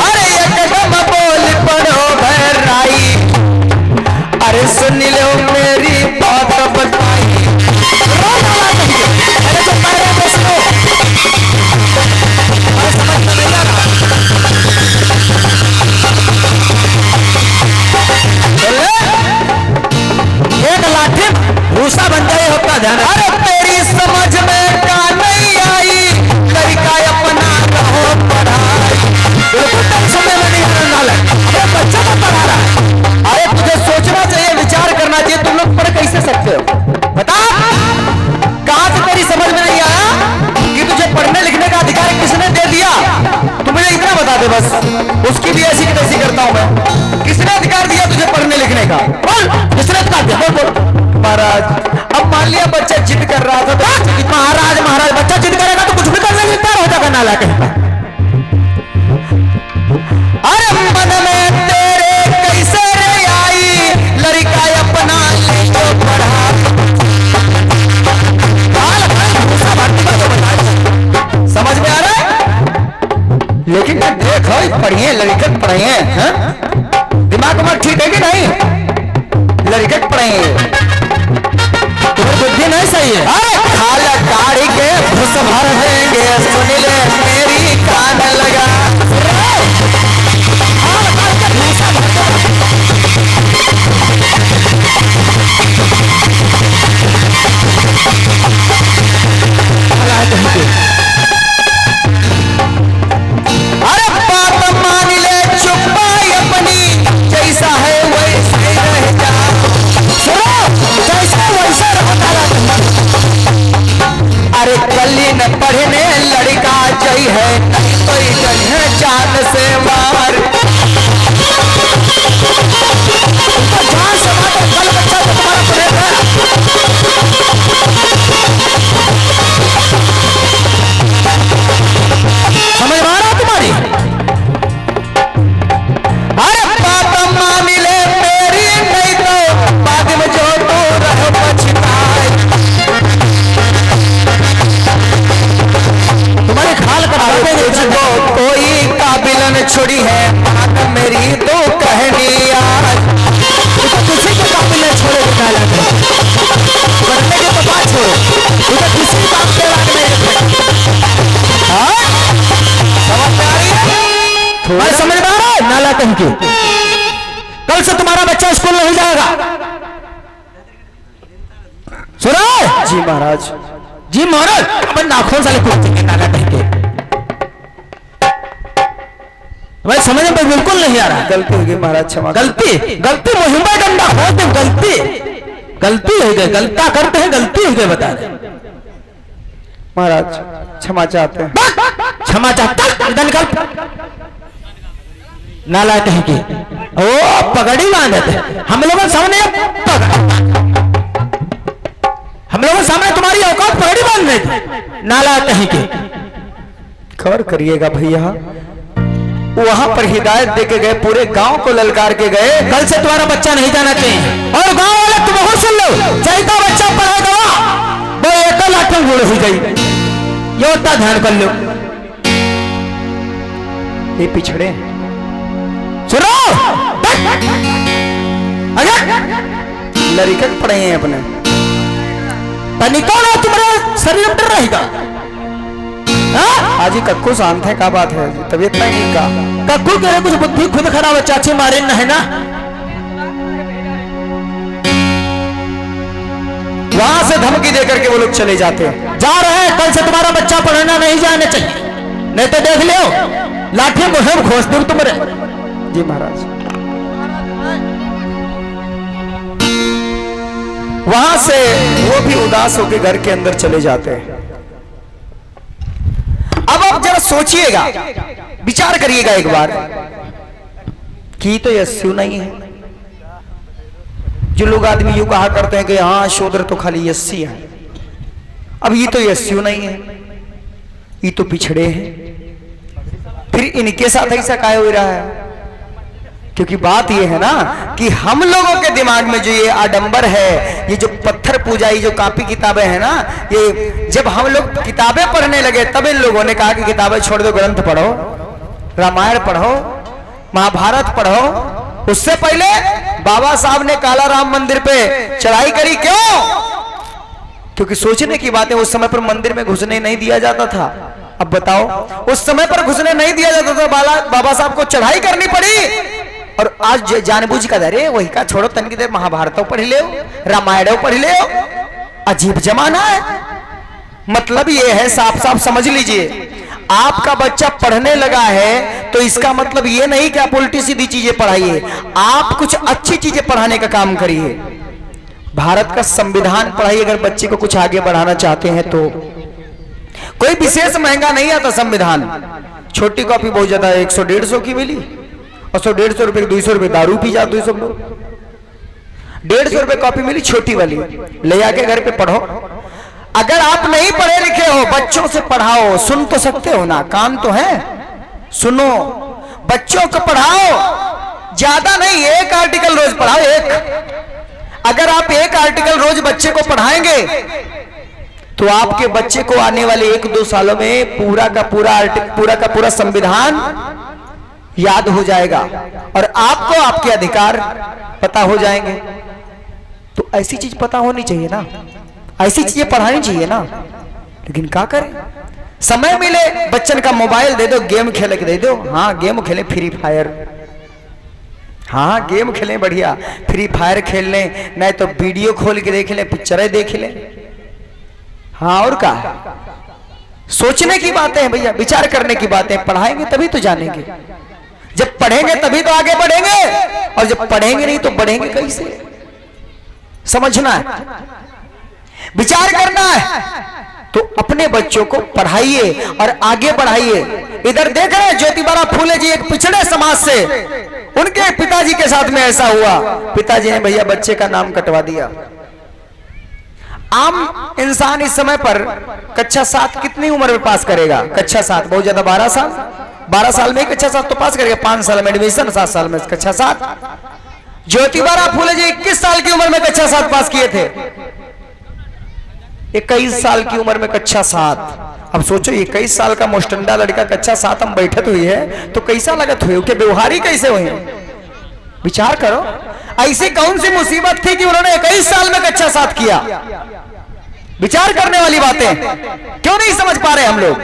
अरे एकदम बोली परो भैराई, अरे सुन लो मेरी बात बताई। एक लाठी भूसा बन जाए होता ध्यान। अरे तेरी समझ में का नहीं आई, लड़का अपना रहो पढ़ाई। बिल्कुल तक समय में नहीं आने वाला, ये बच्चा को पढ़ा रहा है। अरे तुझे सोचना चाहिए, विचार करना चाहिए, तुम लोग पढ़ कैसे सकते हो? बता, कहां से तेरी समझ में नहीं आया कि तुझे पढ़ने लिखने का अधिकार किसने दे दिया? तुम मुझे इतना बता दे बस, उसकी भी ऐसी की तैसी करता हूं मैं। किसने अधिकार दिया तुझे पढ़ने लिखने का? बोल, किसने अधिकार दिया? बोल बोल। महाराज, अब मान लिया बच्चा जिद कर रहा था तो महाराज बच्चा जिद करेगा तो कुछ भी करने में तैयार हो जाएगा, नाला कहीं का। अरे मन में तेरे कैसे रे आई, लड़का अपना ले तो पढ़ा। हो, पढ़िए लड़कट पढ़िए, दिमाग उमाग ठीक है कि नहीं? लड़कट पढ़िए, तुम्हारी बुद्धि नहीं सही है। खाल काढ़ी के घुस भर देंगे, सुन ले मेरी कान लगा। अरे बात मान ले, चुप्पाई अपनी, जैसा है वैसे रह जा। सुनो, जैसा वैसा रहता है। अरे कली न पढ़ने लड़का जई है, नहीं कोई जन है जान से मार। जान से मार, कल बच्चा तो तुम्हारा पढ़ेगा। समझ में आ रहा तुम्हारी? अरे बात मान ले मेरी, नहीं तो बाद में जो तू रह पछताए। तुम्हारी खाल कटा देंगे। तुझको कोई काबिल न छोड़ी है, मान मेरी तो कहनी आज। किसी को काबिल नहीं छोड़े निकाला पढ़ने के तो बात छोड़ो, तुझे किसी बात के बारे में समझ में आ रही है? मैं समझ में आ रहा है। नाला कहीं के, कल से तुम्हारा बच्चा स्कूल नहीं जाएगा। सुनो जी महाराज। जी महाराज, अपन नाखून साले कूटेंगे नाला कहीं के। भाई समझ में बिल्कुल नहीं आ रहा। गलती होगी महाराज, क्षमा। गलती गलती मुहिम्मा डंडा होते, गलती हो गई, गलता करते हैं, गलती हो गई, बता दे महाराज, क्षमा चाहते हैं। क्षमा चाहता, इधर निकल। नाला कहीं की, ओ पगड़ी बांधे थे हम लोगों सामने, हम लोगों सामने तुम्हारी औकात पगड़ी बांध रही थी। नाला कहीं की, खबर करिएगा भैया, वहां पर हिदायत देके गए, पूरे गांव को ललकार के गए। कल से तुम्हारा बच्चा नहीं जाना चाहिए। और गांव वाले तुम बहुत सुन लो, चाहता बच्चा पढ़ेगा वो एक लाख में हो जाएगी, ये उतना ध्यान कर लो। ये पिछड़े सुनो, लड़कट पड़े हैं अपने, तनिको ना तुम्हारे शरीर में डर रहेगा। आज ही कक्कू शांत है, क्या बात है? तबीयत नहीं का कक्कू कह रहे कुछ बुद्धि खुद खराब है, चाची मारे न है ना। वहां से धमकी देकर के वो लोग चले जाते हैं। जा रहे हैं, कल से तुम्हारा बच्चा पढ़ना नहीं जाना चाहिए, नहीं तो देख लो लाठी मुहिम खोस दूर तुम्हारे। जी महाराज। वहां से वो भी उदास होकर घर के अंदर चले जाते हैं। अब आप जरा सोचिएगा, विचार करिएगा एक बार कि तो यस्यु नहीं है। जो लोग आदमी यूं कहा करते हैं कि हाँ शूद्र तो खाली यस्सी है, अब ये तो यस्यु नहीं है, ये तो पिछड़े हैं। फिर इनके साथ ऐसा काय हो रहा है? क्योंकि बात ये है ना कि हम लोगों के दिमाग में जो ये आडंबर है, ये जो पत्थर पूजा, ये जो कॉपी किताबें हैं ना, ये जब हम लोग किताबें पढ़ने लगे तब इन लोगों ने कहा कि किताबें छोड़ दो, ग्रंथ पढ़ो, रामायण पढ़ो, महाभारत पढ़ो। उससे पहले बाबा साहब ने काला राम मंदिर पे चढ़ाई करी, क्यों? क्योंकि सोचने की बात है, उस समय पर मंदिर में घुसने नहीं दिया जाता था। अब बताओ, उस समय पर घुसने नहीं दिया जाता था, बाबा साहब को चढ़ाई करनी पड़ी। और आज जानबूझ का दरे वही का छोड़ो, तन की देर महाभारत पढ़ ले, रामायण पढ़ ले। अजीब जमाना है। मतलब ये है, साफ साफ समझ लीजिए, आपका बच्चा पढ़ने लगा है तो इसका मतलब ये नहीं कि आप उल्टी सीधी चीजें पढ़ाइए, आप कुछ अच्छी चीजें पढ़ाने का काम करिए। भारत का संविधान पढ़ाइए अगर बच्चे को कुछ आगे बढ़ाना चाहते हैं तो। कोई विशेष महंगा नहीं आता संविधान। छोटी कॉपी बहुत ज्यादा 100-150 की मिली, और 100-150 रुपए 200 रुपए दारू पी जाते सब लोग। 150 रुपए कॉपी मिली छोटी वाली, ले जाके घर पे पढ़ो। अगर आप नहीं पढ़े लिखे हो, बच्चों से पढ़ाओ। सुन तो सकते हो ना, कान तो है, सुनो। बच्चों को पढ़ाओ, ज्यादा नहीं, एक आर्टिकल रोज पढ़ाओ, एक। अगर आप एक आर्टिकल रोज बच्चे को पढ़ाएंगे तो आपके बच्चे को आने वाले 1-2 सालों में पूरा का पूरा संविधान याद हो जाएगा और आपको आपके अधिकार पता हो जाएंगे। तो ऐसी चीज पता होनी चाहिए ना, ऐसी चीजें पढ़ानी चाहिए ना। लेकिन क्या करें, समय मिले बच्चन का मोबाइल दे दो, गेम खेले के दे दो। हाँ गेम खेले, फ्री फायर, हाँ गेम खेलें बढ़िया, फ्री फायर खेल लें, नहीं तो वीडियो खोल के देख लें, पिक्चरें देख लें। हाँ और क्या, सोचने की बातें हैं भैया, विचार करने की बातें। पढ़ाएंगे तभी तो जानेंगे, जब पढ़ेंगे तभी तो आगे बढ़ेंगे, और जब पढ़ेंगे नहीं तो बढ़ेंगे कैसे। समझना है, विचार करना है, तो अपने बच्चों को पढ़ाइए और आगे बढ़ाइए। इधर देख रहे हैं ज्योतिबा फूले जी एक पिछड़े समाज से, उनके पिताजी के साथ में ऐसा हुआ, पिताजी ने भैया बच्चे का नाम कटवा दिया। आम इंसान इस समय पर कक्षा 7 कितनी उम्र में पास करेगा? कक्षा 7 बहुत ज्यादा 12 साल, 12 साल में कक्षा 7 तो पास करेगा, 5 साल में एडमिशन, 7 साल में कक्षा 7। ज्योतिबा फूले जी 21 साल की उम्र में कक्षा 7 पास किए थे, 21 साल की उम्र में कक्षा 7। अब सोचो 21 साल का मोस्टंडा लड़का कक्षा 7 हम बैठत हुई है तो कैसा लगत हुई, उसके व्यवहारी कैसे हुए? विचार करो, ऐसी कौन सी मुसीबत थी कि उन्होंने 21 साल में कक्षा 7 किया? विचार करने वाली बातें क्यों नहीं समझ पा रहे हम लोग?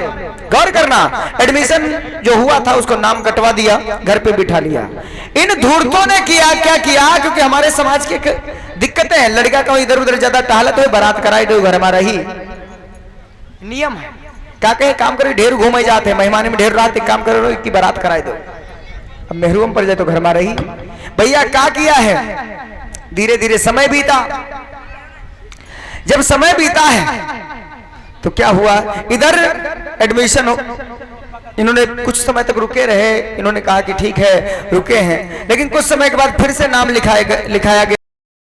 गौर करना, एडमिशन जो हुआ था उसको नाम कटवा दिया, घर पे बिठा लिया। इन धूर्तों ने किया क्या किया? क्योंकि हमारे समाज की दिक्कतें हैं, लड़का का इधर उधर ज्यादा टहलत हो, बारात कराई दो घर हमारा ही नियम है। क्या कहे, काम करे ढेर घूमे जाते, मेहमानी में ढेर रात एक काम करो की बारात कराई दो, अब महरूम पड़ जाए तो घर हमारा ही। भैया क्या किया है, धीरे धीरे समय बीता। जब समय बीता है तो क्या हुआ, इधर एडमिशन हो, इन्होंने कुछ समय तक रुके रहे, इन्होंने कहा कि ठीक है रुके हैं, लेकिन कुछ समय के बाद फिर से नाम लिखाया गया,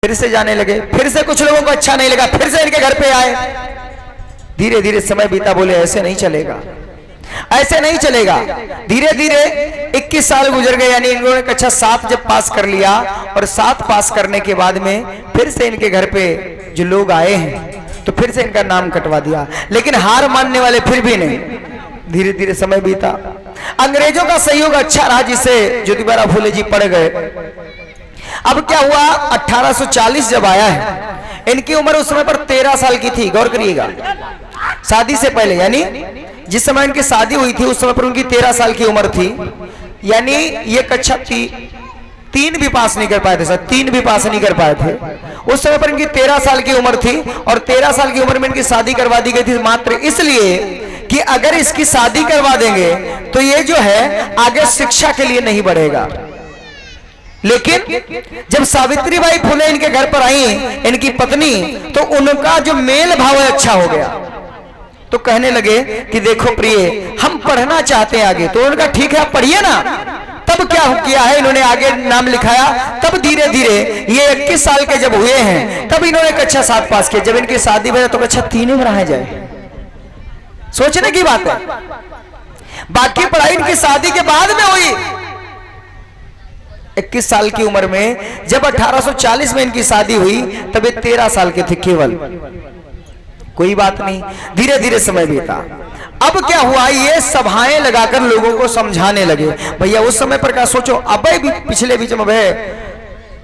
फिर से जाने लगे, फिर से कुछ लोगों को अच्छा नहीं लगा, फिर से इनके घर पे आए। धीरे धीरे समय बीता, बोले ऐसे नहीं चलेगा, ऐसे नहीं चलेगा। धीरे धीरे 21 साल गुजर गए, यानी इन्होंने कक्षा 7 जब पास कर लिया, और 7 पास करने के बाद में फिर से इनके घर पे जो लोग आए हैं तो फिर से इनका नाम कटवा दिया, लेकिन हार मानने वाले फिर भी नहीं। धीरे धीरे समय बीता, अंग्रेजों का सहयोग अच्छा रहा, जिससे ज्योतिबा फूले जी पढ़ गए। अब क्या हुआ, 1840 जब आया है, इनकी उम्र उस समय पर 13 साल की थी। गौर करिएगा, शादी से पहले, यानी जिस समय इनकी शादी हुई थी उस समय पर उनकी 13 साल की उम्र थी, यानी ये कक्षा 3 भी पास नहीं कर पाए थे, सर 3 भी पास नहीं कर पाए थे। उस समय पर इनकी 13 साल की उम्र थी, और 13 साल की उम्र में इनकी शादी करवा दी गई थी, मात्र इसलिए कि अगर इसकी शादी करवा देंगे तो ये जो है आगे शिक्षा के लिए नहीं बढ़ेगा। लेकिन जब सावित्रीबाई फुले इनके घर पर आई, इनकी पत्नी, तो उनका जो मेल भाव है अच्छा हो गया। तो कहने लगे कि देखो प्रिय, हम पढ़ना चाहते हैं आगे। तो उनका ठीक है आप पढ़िए ना। तब क्या किया है, इन्होंने आगे नाम लिखाया। तब धीरे धीरे ये 21 साल के जब हुए हैं, तब इन्होंने कक्षा 7 पास किया। जब इनकी शादी हुई तो कक्षा 3 में रह जाए, सोचने की बात है। बाकी पढ़ाई इनकी शादी के बाद में हुई, 21 साल की उम्र में। जब 1840 में इनकी शादी हुई तब ये 13 साल के थे केवल। कोई बात नहीं, धीरे धीरे समय बीता। अब क्या हुआ, ये सभाएं लगाकर लोगों को समझाने लगे। भैया उस समय पर क्या सोचो, अब भी पिछले बीच में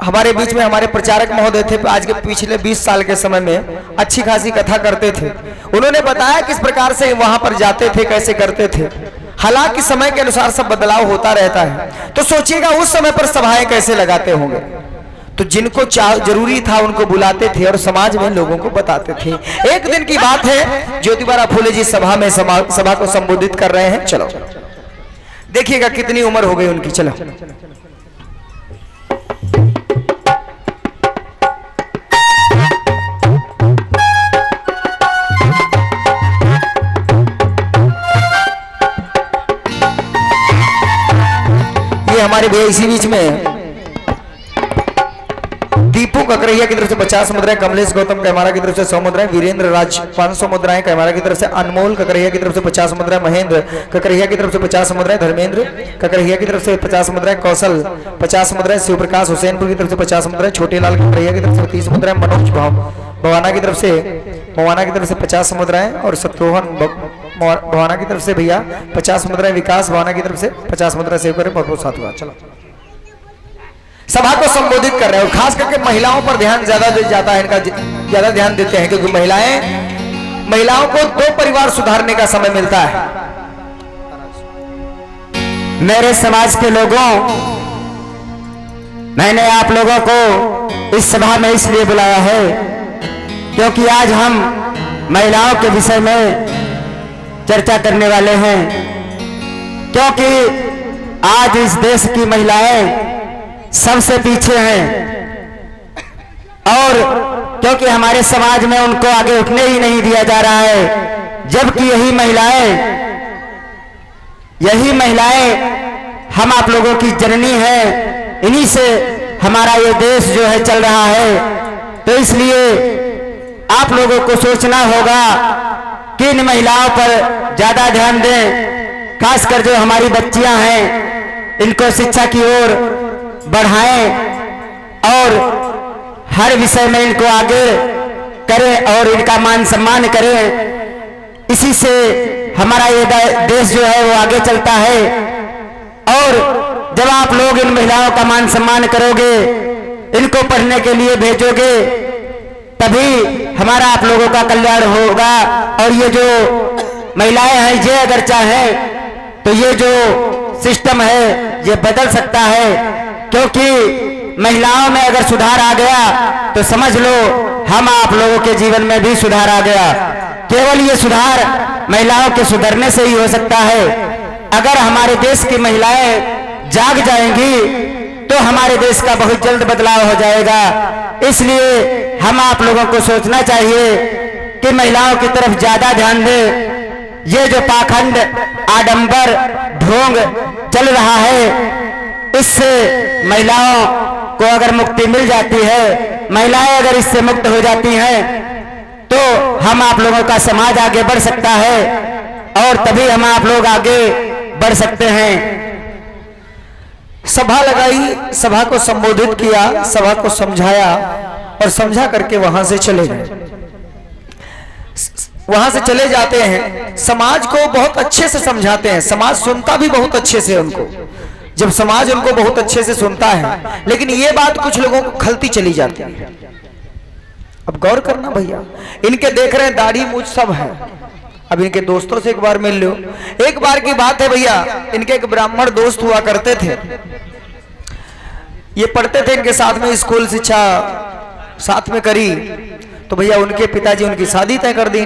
हमारे बीच में हमारे प्रचारक महोदय थे, आज के पिछले 20 साल के समय में अच्छी खासी कथा करते थे। उन्होंने बताया किस प्रकार से वहां पर जाते थे, कैसे करते थे। हालांकि समय के अनुसार सब बदलाव होता रहता है। तो सोचिएगा उस समय पर सभाएं कैसे लगाते होंगे। तो जिनको जरूरी था उनको बुलाते थे और समाज में लोगों को बताते थे। एक दिन की बात है, ज्योतिबा फूले जी सभा में सभा को संबोधित कर रहे हैं। चलो देखिएगा कितनी उम्र हो गई उनकी। चलो ये हमारे भैया इसी बीच में दीपू ककरैया की तरफ से 50 मुद्राएं, कमलेश गौतम कैमारा की तरफ से 100 मुद्राएं, वीरेंद्र राज 500 मुद्राएं कैमारा की तरफ से, अनमोल ककरैया की तरफ से 50 मुद्राएं, महेंद्र ककरैया की तरफ से 50 मुद्राएं, धर्मेंद्र ककरैया की तरफ से 50 मुद्राएं, कौशल 50 मुद्राएं, शिवप्रकाश हुसैनपुर की तरफ से 50 मुद्राएं, छोटेलाल ककरैया की तरफ से 30 मुद्राएं, मनोज भवाना की तरफ से 50 मुद्राएं और शत्रुघ्न भवाना की तरफ से भैया 50 मुद्रा, विकास भवाना की तरफ से 50 मुद्रा सेव करें, बहुत बहुत साधुवाद। चलो सभा को संबोधित कर रहे हो, खास करके महिलाओं पर ध्यान ज्यादा जाता है, इनका ज्यादा ध्यान देते हैं क्योंकि महिलाओं को 2 परिवार सुधारने का समय मिलता है। मेरे समाज के लोगों, मैंने आप लोगों को इस सभा में इसलिए बुलाया है क्योंकि आज हम महिलाओं के विषय में चर्चा करने वाले हैं। क्योंकि आज इस देश की महिलाएं सबसे पीछे हैं और क्योंकि हमारे समाज में उनको आगे उठने ही नहीं दिया जा रहा है, जबकि यही महिलाएं हम आप लोगों की जननी है, इन्हीं से हमारा ये देश जो है चल रहा है। तो इसलिए आप लोगों को सोचना होगा कि इन महिलाओं पर ज्यादा ध्यान दें, खासकर जो हमारी बच्चियां हैं इनको शिक्षा की ओर बढ़ाएं और हर विषय में इनको आगे करें और इनका मान सम्मान करें। इसी से हमारा ये देश जो है वो आगे चलता है। और जब आप लोग इन महिलाओं का मान सम्मान करोगे, इनको पढ़ने के लिए भेजोगे, तभी हमारा आप लोगों का कल्याण होगा। और ये जो महिलाएं हैं, ये अगर चाहें तो ये जो सिस्टम है ये बदल सकता है, क्योंकि महिलाओं में अगर सुधार आ गया तो समझ लो हम आप लोगों के जीवन में भी सुधार आ गया। केवल ये सुधार महिलाओं के सुधरने से ही हो सकता है। अगर हमारे देश की महिलाएं जाग जाएंगी तो हमारे देश का बहुत जल्द बदलाव हो जाएगा। इसलिए हम आप लोगों को सोचना चाहिए कि महिलाओं की तरफ ज्यादा ध्यान दें। ये जो पाखंड, आडंबर, ढोंग चल रहा है, इससे महिलाओं को अगर मुक्ति मिल जाती है, महिलाएं अगर इससे मुक्त हो जाती हैं, तो हम आप लोगों का समाज आगे बढ़ सकता है और तभी हम आप लोग आगे बढ़ सकते हैं। सभा लगाई, सभा को संबोधित किया, सभा को समझाया और समझा करके वहां से चले गए। वहां से चले जाते हैं, समाज को बहुत अच्छे से समझाते हैं, समाज सुनता भी बहुत अच्छे से उनको। जब समाज उनको बहुत अच्छे से सुनता है, लेकिन ये बात कुछ लोगों को खलती चली जाती है। अब गौर करना भैया, इनके देख रहे हैं दाढ़ी मूछ सब है। अब इनके दोस्तों से एक बार मिल लो। एक बार की बात है भैया, इनके एक ब्राह्मण दोस्त हुआ करते थे, ये पढ़ते थे इनके साथ में, स्कूल शिक्षा साथ में करी। तो भैया उनके पिताजी उनकी शादी तय कर दी।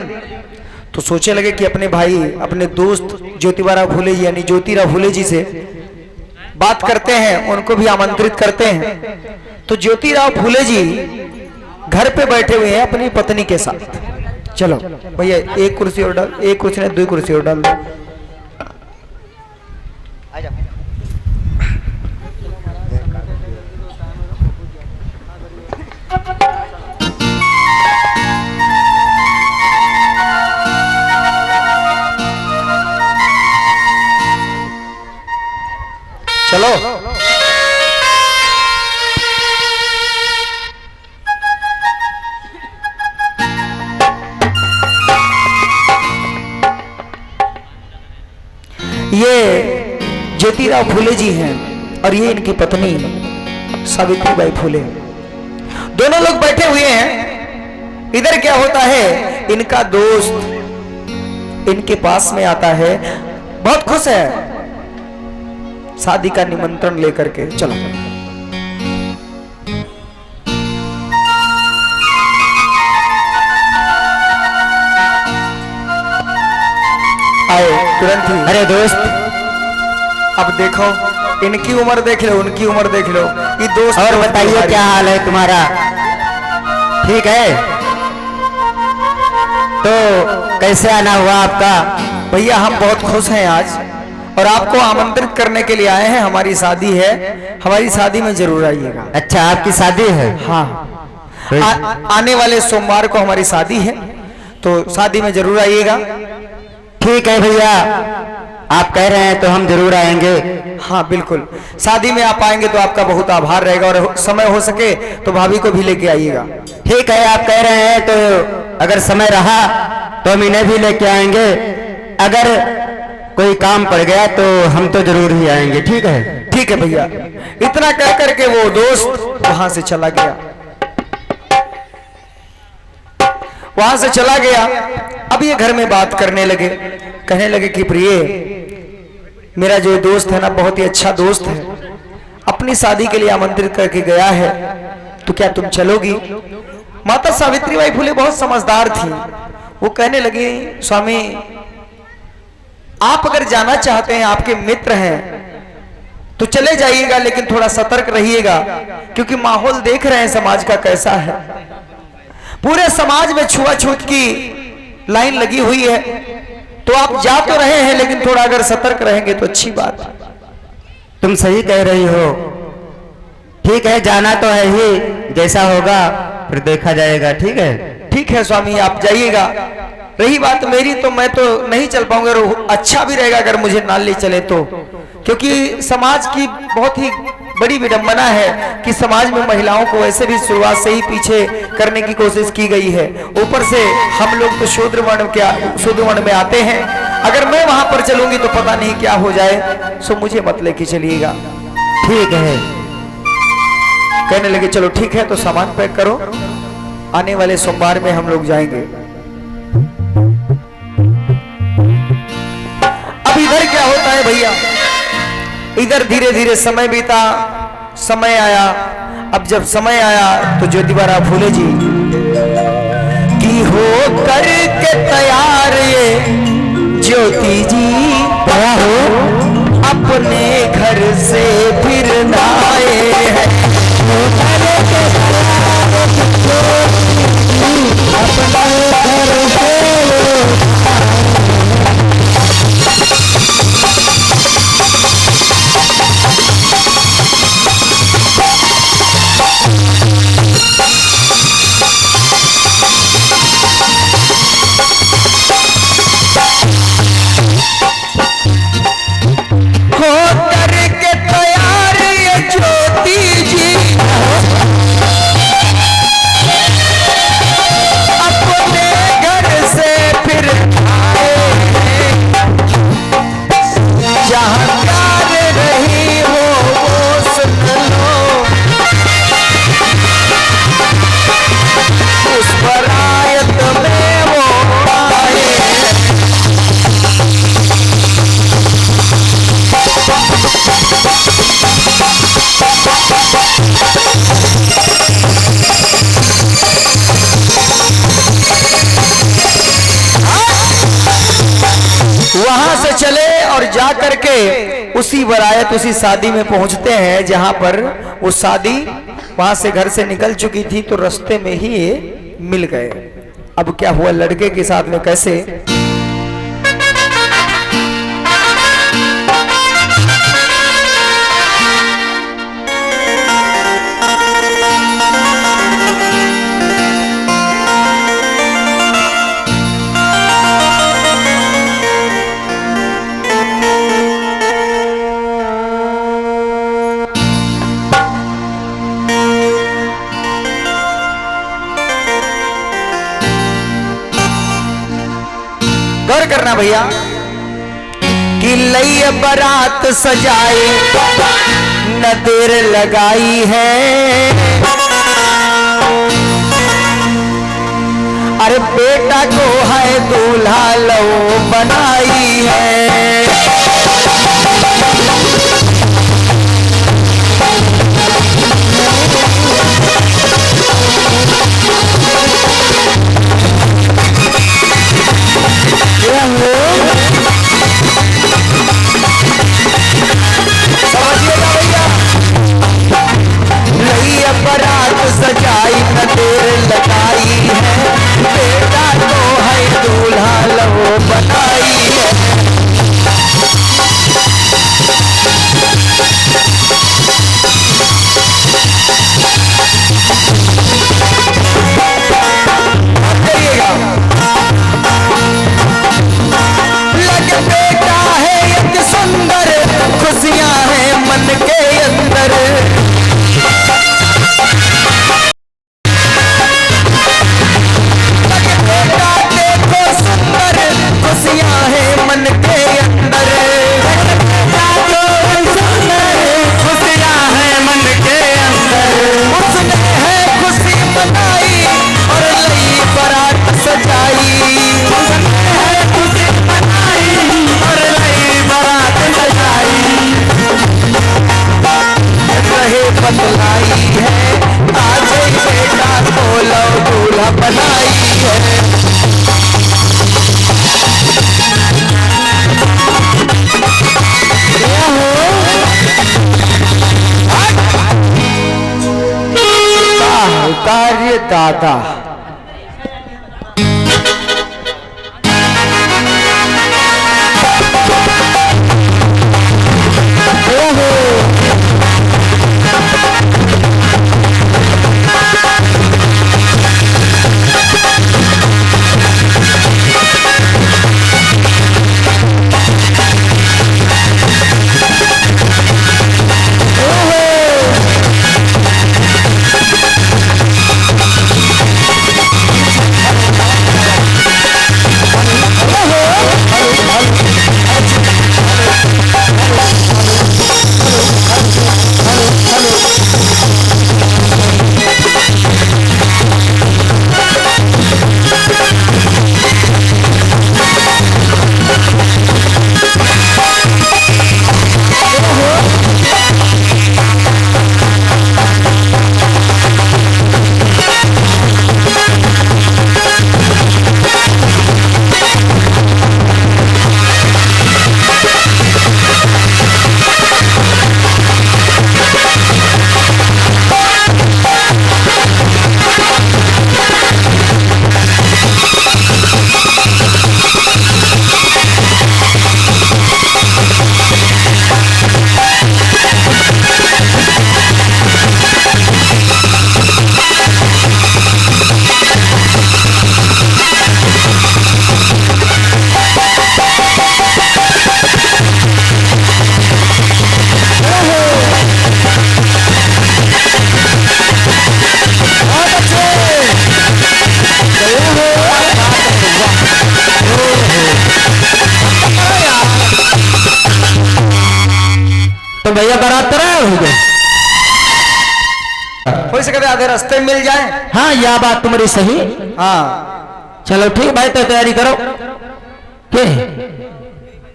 तो सोचे लगे कि अपने भाई, अपने दोस्त ज्योतिबाराव फूले जी यानी ज्योतिराव फूले जी से बात करते हैं, उनको भी आमंत्रित करते हैं। तो ज्योतिराव फूले जी घर पे बैठे हुए हैं अपनी पत्नी के साथ। चलो भैया एक कुर्सी और डाल, एक कुर्सी नहीं 2 कुर्सी और डाल दो। चलो ये ज्योतिराव फूले जी हैं और ये इनकी पत्नी सावित्रीबाई फूले। दोनों लोग बैठे हुए हैं। इधर क्या होता है, इनका दोस्त इनके पास में आता है, बहुत खुश है, शादी का निमंत्रण लेकर के। चलो आए तुरंत ही। अरे दोस्त, अब देखो इनकी उम्र देख लो, उनकी उम्र देख लो, ये दोस्त। और बताइए क्या हाल है तुम्हारा? ठीक है? तो कैसे आना हुआ आपका? भैया हम बहुत खुश हैं आज और आपको आमंत्रित करने के लिए आए हैं। हमारी शादी है, हमारी शादी में जरूर आइएगा। अच्छा, आपकी शादी है? हाँ, आने वाले सोमवार को हमारी शादी है, तो शादी में जरूर आइएगा। ठीक है भैया, आप कह रहे हैं तो हम जरूर आएंगे। हाँ बिल्कुल, शादी में आप आएंगे तो आपका बहुत आभार रहेगा और समय हो सके तो भाभी को भी लेके आइएगा। ठीक है, आप कह रहे हैं तो अगर समय रहा तो हम इन्हें भी लेके आएंगे। अगर कोई काम पड़ गया तो हम तो जरूर ही आएंगे, ठीक है? ठीक है भैया। इतना कह करके वो दोस्त वहां से चला गया। वहां से चला गया। अब ये घर में बात करने लगे, कहने लगे कि प्रिय, मेरा जो दोस्त है ना, बहुत ही अच्छा दोस्त है, अपनी शादी के लिए आमंत्रित करके गया है, तो क्या तुम चलोगी? माता सावित्रीबाई फुले बहुत समझदार थी। वो कहने लगी, स्वामी आप अगर जाना चाहते हैं, आपके मित्र हैं, तो चले जाइएगा, लेकिन थोड़ा सतर्क रहिएगा, क्योंकि माहौल देख रहे हैं समाज का कैसा है। पूरे समाज में छुआछूत की लाइन लगी हुई है, तो आप जा तो रहे हैं, लेकिन थोड़ा अगर सतर्क रहेंगे तो अच्छी बात है। तुम सही कह रही हो। ठीक है, जाना तो है ही, जैसा होगा फिर देखा जाएगा, ठीक है? ठीक है स्वामी, आप जाइएगा। रही बात मेरी, तो मैं तो नहीं चल पाऊंगा। अच्छा भी रहेगा अगर मुझे ना ले चले तो, क्योंकि समाज की बहुत ही बड़ी विडंबना है कि समाज में महिलाओं को वैसे भी शुरुआत से ही पीछे करने की कोशिश की गई है। ऊपर से हम लोग तो शूद्र वर्ण में आते हैं। अगर मैं वहां पर चलूंगी तो पता नहीं क्या हो जाए, सो मुझे मत लेके चलिएगा। ठीक है। कहने लगे चलो ठीक है, तो सामान पैक करो, आने वाले सोमवार में हम लोग जाएंगे। अब इधर क्या होता है भैया, इधर धीरे धीरे समय बीता, समय आया। अब जब समय आया तो ज्योतिबा फूले जी की हो करके तैयार ये ज्योति जी क्या हो अपने घर से फिर आए हैं। वहां से चले और जा करके उसी बरायत उसी शादी में पहुंचते हैं जहां पर वो शादी वहां से घर से निकल चुकी थी, तो रास्ते में ही ये मिल गए। अब क्या हुआ लड़के के साथ में, कैसे? गौर करना भैया कि लई बारात सजाए न देर लगाई है, अरे बेटा को है दूल्हा लो बनाई है। समझिएगा भैया, लई बारात सजाई न देर लगाई है, बेटा तो है दूल्हा लो बनाई है। दादा। तो भैया बारात तैयार हो गए। हो सके आधे रास्ते में मिल जाए। हाँ यह बात तुम्हारी सही। हाँ चलो ठीक भाई, तो तैयारी करो। के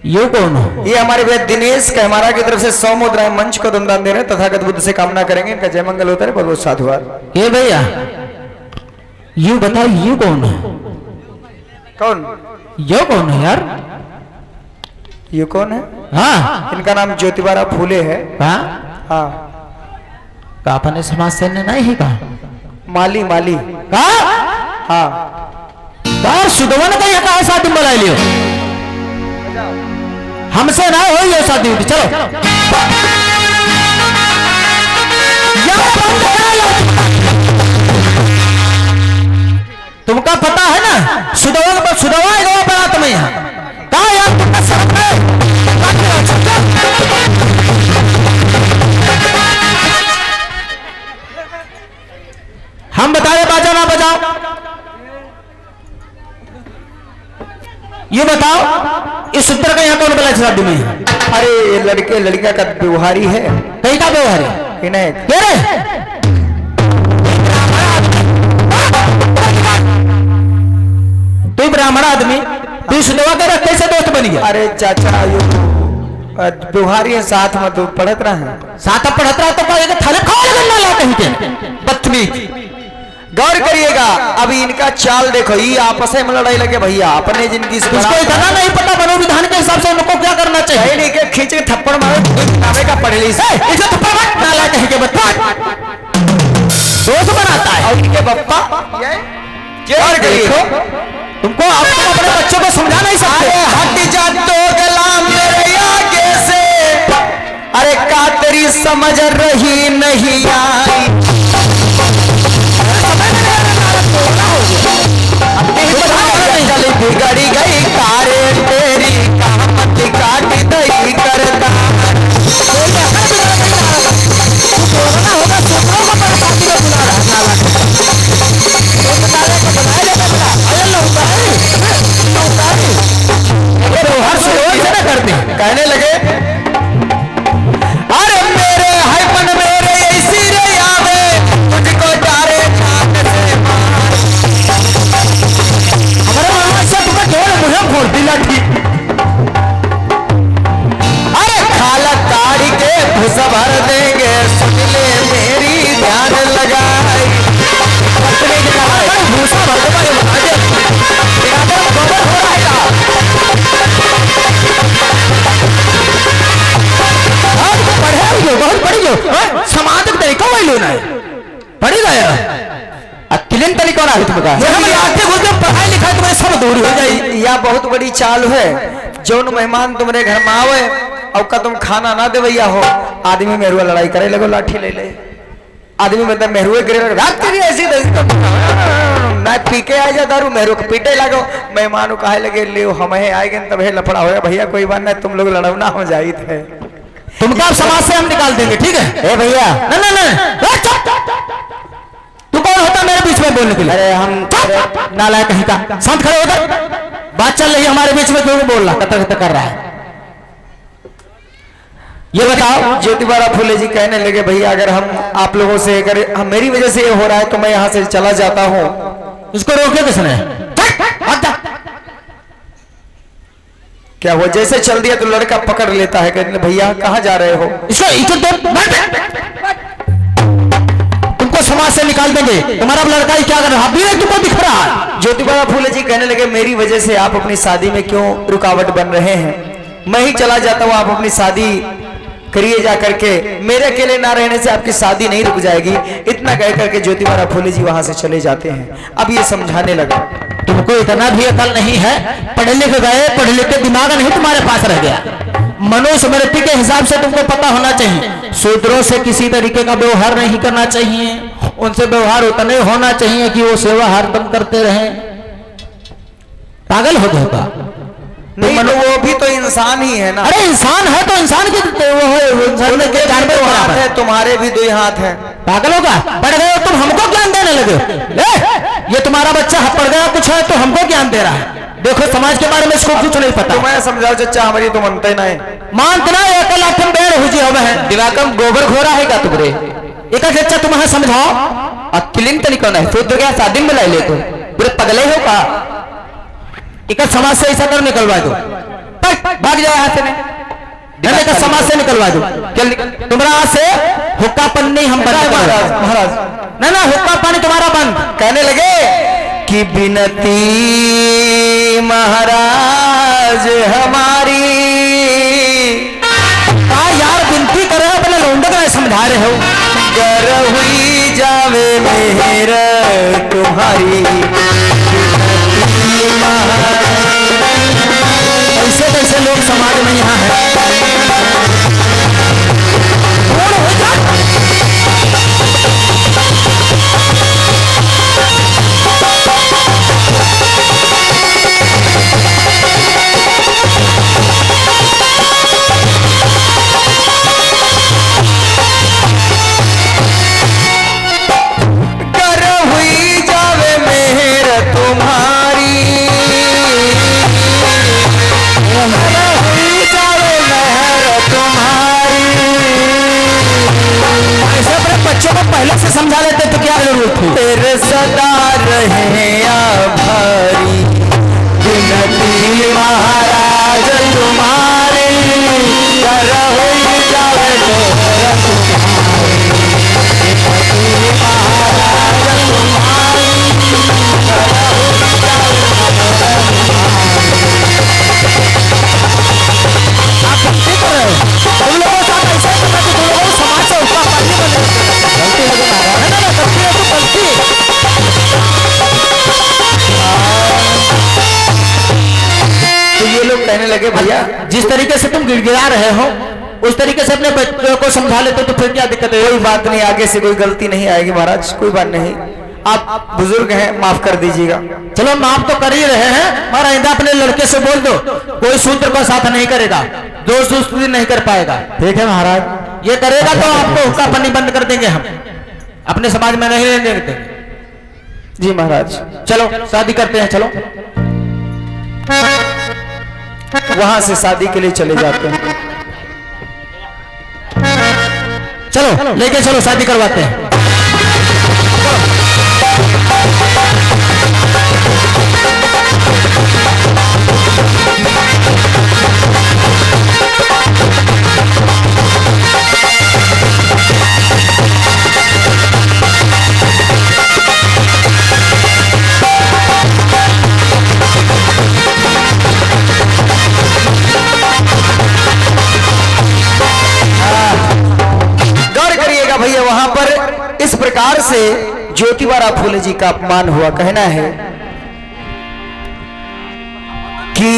ये कौन हो? ये हमारे भैया दिनेश कहमारा की तरफ से 100 मुद्राएं मंच को दमदान दे रहे हैं। तथागत बुद्ध से कामना करेंगे इनका जय मंगल होता है। बहुत बहुत साधुवाद। ये भैया यू बताओ, यू कौन है? कौन यो कौन है यार? ये कौन है? हाँ इनका नाम ज्योतिबारा फूले है। हाँ हाँ का अपने समाज से नहीं है का? माली माली। का हाँ यार सुधवन का यहाँ कहा शादी बुला लियो? हमसे ना हो ये शादी उठी। चलो यार तुमका पता है ना सुधवन पर सुधवा गया बारात में यहाँ कहा यार तुमका शर्म है? हम बताए बाजा ना बजाओ। ये बताओ इस सूत्र का यहाँ कौन बुलाए शादी में? अरे ये लड़के लड़कियां का व्यवहारी है। कहीं का व्यवहार है? इन्हें क्या रे? तू ब्राह्मण आदमी, तू सुधवा कर कैसे दोस्त बन गया? अरे चाचा यो व्यवहारी है, साथ में तो पढ़त रहे। साथ पढ़त रहा तो कहेगा थाले खाओ लगन ना कहीं के बदतमीज। गौर करिएगा अभी इनका चाल देखो, ये आपस में लड़ाई लगे भैया अपने जिंदगी से। उसको इतना नहीं पता मनोविधान के हिसाब से उनको क्या करना चाहिए। नहीं के खींच के थप्पड़ मारे किताबे का पढ़ ली से इसे थप्पड़ मत नाला कहीं के बच्चा दोस्त बनाता है। और इनके बप्पा गौर करिए तुमको आप अपने बच्चों को समझा नहीं सकते। हट जा तो गला मेरे आगे से, अरे का तेरी समझ रही नहीं आई। बिगड़ी गई कारे तेरी कामत काट दई करता। कहने लगे अरे मेरे है मन मेरे ऐसी रे यह बहुत बड़ी चाल है। जौन मेहमान तुम्हारे घर में आवे और का तुम खाना ना देवैया हो, आदमी मेहरुआ लड़ाई करे लगो, लाठी ले ले। आदमी मतलब मेहरुए गिरे लगे, रात तेरी ऐसी ना पी के आ जा दारू, मेहरु को पीटे लगो। मेहमान कहे लगे ले हमें आएंगे तब लफड़ा होगा, भैया कोई बात नहीं, तुम लोग लड़ौना हो जाई थे, तुमका समाज से हम निकाल देंगे, ठीक है? ए भैया नहीं नहीं नहीं, तू कौन होता मेरे बीच में बोलने के लिए? अरे हम नालायक कहीं का, शांत खड़े होकर, बात चल रही है हमारे बीच में, क्यों बोल रहा कतर कतर कर रहा है? ये बताओ। ज्योतिबा फूले जी कहने लगे भैया अगर हम आप लोगों से, अगर हम मेरी वजह से ये हो रहा है तो मैं यहाँ से चला जाता हूँ। इसको रोके किसने? क्या हुआ, जैसे चल दिया तो लड़का पकड़ लेता है, कहने भैया कहाँ जा रहे हो? इसको तुमको समाज से निकाल देंगे, तुम्हारा लड़का ही क्या कर रहा है तुमको दिख रहा है? ज्योतिबा फूले जी कहने लगे मेरी वजह से आप अपनी शादी में क्यों रुकावट बन रहे हैं, मैं ही चला जाता हूँ, आप अपनी शादी करिए जा करके, मेरे अकेले ना रहने से आपकी शादी नहीं रुक जाएगी। इतना कह करके ज्योतिबा फूले जी वहां से चले जाते हैं। अब ये समझाने लगा तुमको इतना भी अकल नहीं है, पढ़े लिखे गए, पढ़े लिखे दिमाग नहीं तुम्हारे पास रह गया। मनुस्मृति के हिसाब से तुमको पता होना चाहिए, शूद्रों से किसी तरीके का व्यवहार नहीं करना चाहिए, उनसे व्यवहार उतना होना चाहिए कि वो सेवा हरदम करते रहे। पागल हो गया नहीं, वो भी तो इंसान ही है ना। अरे इंसान है तो इंसान के इंसान के जानवर हाथ है, तुम्हारे भी 2 हाथ हैं। पागल होगा, पढ़ गए तुम हमको ज्ञान देने लगे। ये तुम्हारा बच्चा पढ़ गया कुछ है तो हमको ज्ञान दे रहा है। देखो समाज के बारे में इसको कुछ नहीं पता। तुम्हें समझाओ चचा, हमारी तो मानते ही नहीं, मानते ना एक लाख बेड़ हुजी हो है दिवाकम गोबर घोरा है का तुमरे एक चचा तुम्हें समझाओ। अकिलिन तरीका नहीं तो क्या शादी में ला ले तो पूरे पगले हो का, एक समाज से ऐसा कर निकलवा दो, भाग जाए हाथ में, समाज से निकलवा दो। तुम्हारा हाथ से हुक्का पन्नी हम बंद महाराज, महाराज ना ना हुक्का पानी तुम्हारा बंद। कहने लगे कि बिनती महाराज हमारी, यार विनती कर रहे हो, अपने लौंडे को समझा रहे हो। गर हुई जावे मेहर तुम्हारी, ऐसे कैसे लोग समाज में यहाँ है। गर हुई जावे मेहर तुम्हारी, बच्चों को पहले से समझा लेते तो क्या जरूरत थी। तेरे सदा रहे आभारी, बिनती महाराज तुम्हारी, कर हुई जावे मेहर तुम्हारी, बिनती महाराज तुम्हारी, कर हुई जावे मेहर तुम्हारी। तुम लोगों के साथ ऐसा करना कि तुम लोगों को समाज से ऊपर पानी बने। गलती लगे महाराज, ना ना गलती है तो गलती। तो ये लोग कहने लगे भैया जिस तरीके से तुम गिड़गिड़ा रहे हो उस तरीके से अपने बच्चों को समझा लेते तो फिर क्या दिक्कत है? कोई बात नहीं, आगे से कोई गलती नहीं आएगी महाराज, कोई बात नहीं, आप बुजुर्ग हैं, माफ कर दीजिएगा। चलो माफ तो कर ही रहे हैं, और आइंदा अपने लड़के से बोल दो कोई सूत्र का साथ नहीं करेगा, दोस्त दोस्ती नहीं कर पाएगा। ठीक है महाराज, ये करेगा तो आपको हुक्का पानी बंद कर देंगे, हम अपने समाज में नहीं रहने देंगे। जी महाराज, चलो शादी करते हैं, चलो। वहां से शादी के लिए चले जाते हैं। चलो लेके चलो, शादी करवाते हैं। भैया वहां पर इस प्रकार से ज्योतिबा फूले जी का अपमान हुआ। कहना है कि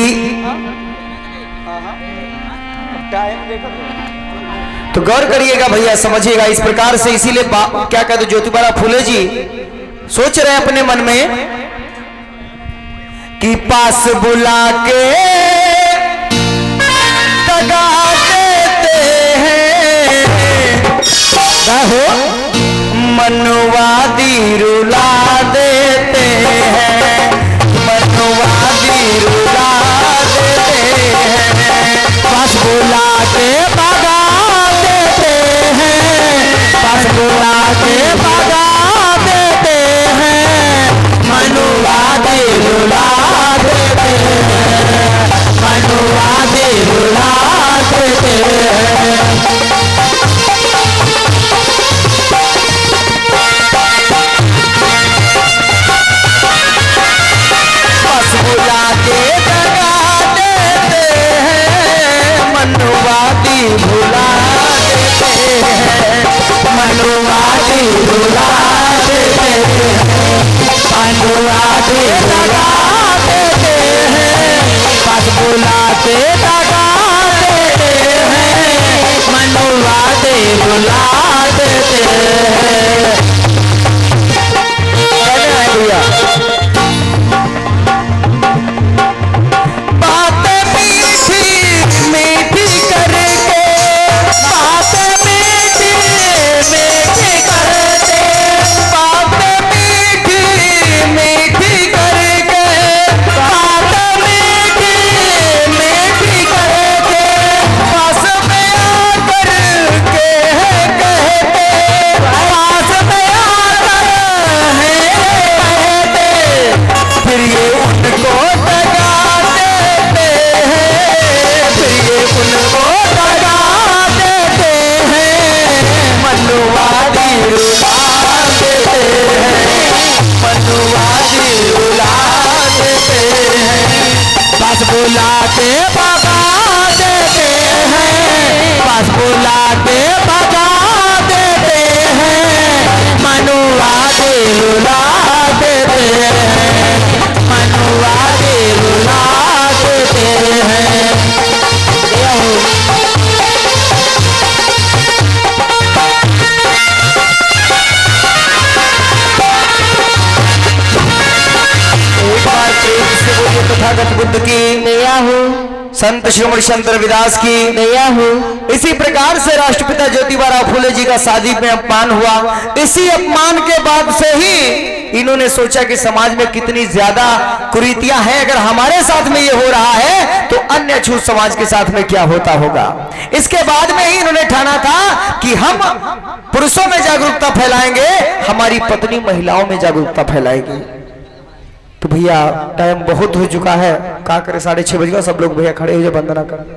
तो गौर करिएगा भैया, समझिएगा इस प्रकार से। इसीलिए क्या कहते ज्योतिबा फूले जी सोच रहे अपने मन में कि पास बुला के दगा देते हैं, मनवादी रुला देते हैं, मनवादी रुला देते हैं। पास बुला के भगा देते हैं, पास बुला के भगा देते हैं, मनवादी रुला देते हैं, मनवादी रुला देते हैं। पास बुला के दगा देते हैं, मनवादी भुला देते हैं, मनवादी रुला देते हैं, मनवादी दगा देते हैं, पास बुला के दगा देते हैं, मनवादी रुला देते हैं। भैया बातें मीठी मीठी करके, बातें मीठी मीठी करते, बातें मीठी मीठी करके, बातें मीठी मीठी करके, पास में आकर के कहते, पास में आकर है कहते, फिर ये उनको दगा देते हैं, फिर ये उनको दगा देते हैं, मनवादी रुला देते हैं, मनवादी रुला देते हैं। पास बुला के भगा देते हैं, पास बुला के भगा देते हैं, मनवादी रुला देते हैं, मनवादी रुला देते हैं। एक बार प्रेम से बोलिए तथागत बुद्ध की, नया हूँ, संत शिरोमणि संत रविदास की। नया हूँ। इसी प्रकार से राष्ट्रपिता ज्योतिबा फूले जी का शादी में अपमान हुआ। इसी अपमान के बाद से ही इन्होंने सोचा कि समाज में कितनी ज्यादा कुरीतियां हैं, अगर हमारे साथ में ये हो रहा है तो अन्य छूत समाज के साथ में क्या होता होगा। इसके बाद में ही इन्होंने ठाना था कि हम पुरुषों में जागरूकता फैलाएंगे, हमारी पत्नी महिलाओं में जागरूकता फैलाएगी। तो भैया टाइम बहुत हो चुका है, क्या करें, 6:30 बज गया। सब लोग भैया खड़े हो जाए, वंदना करें।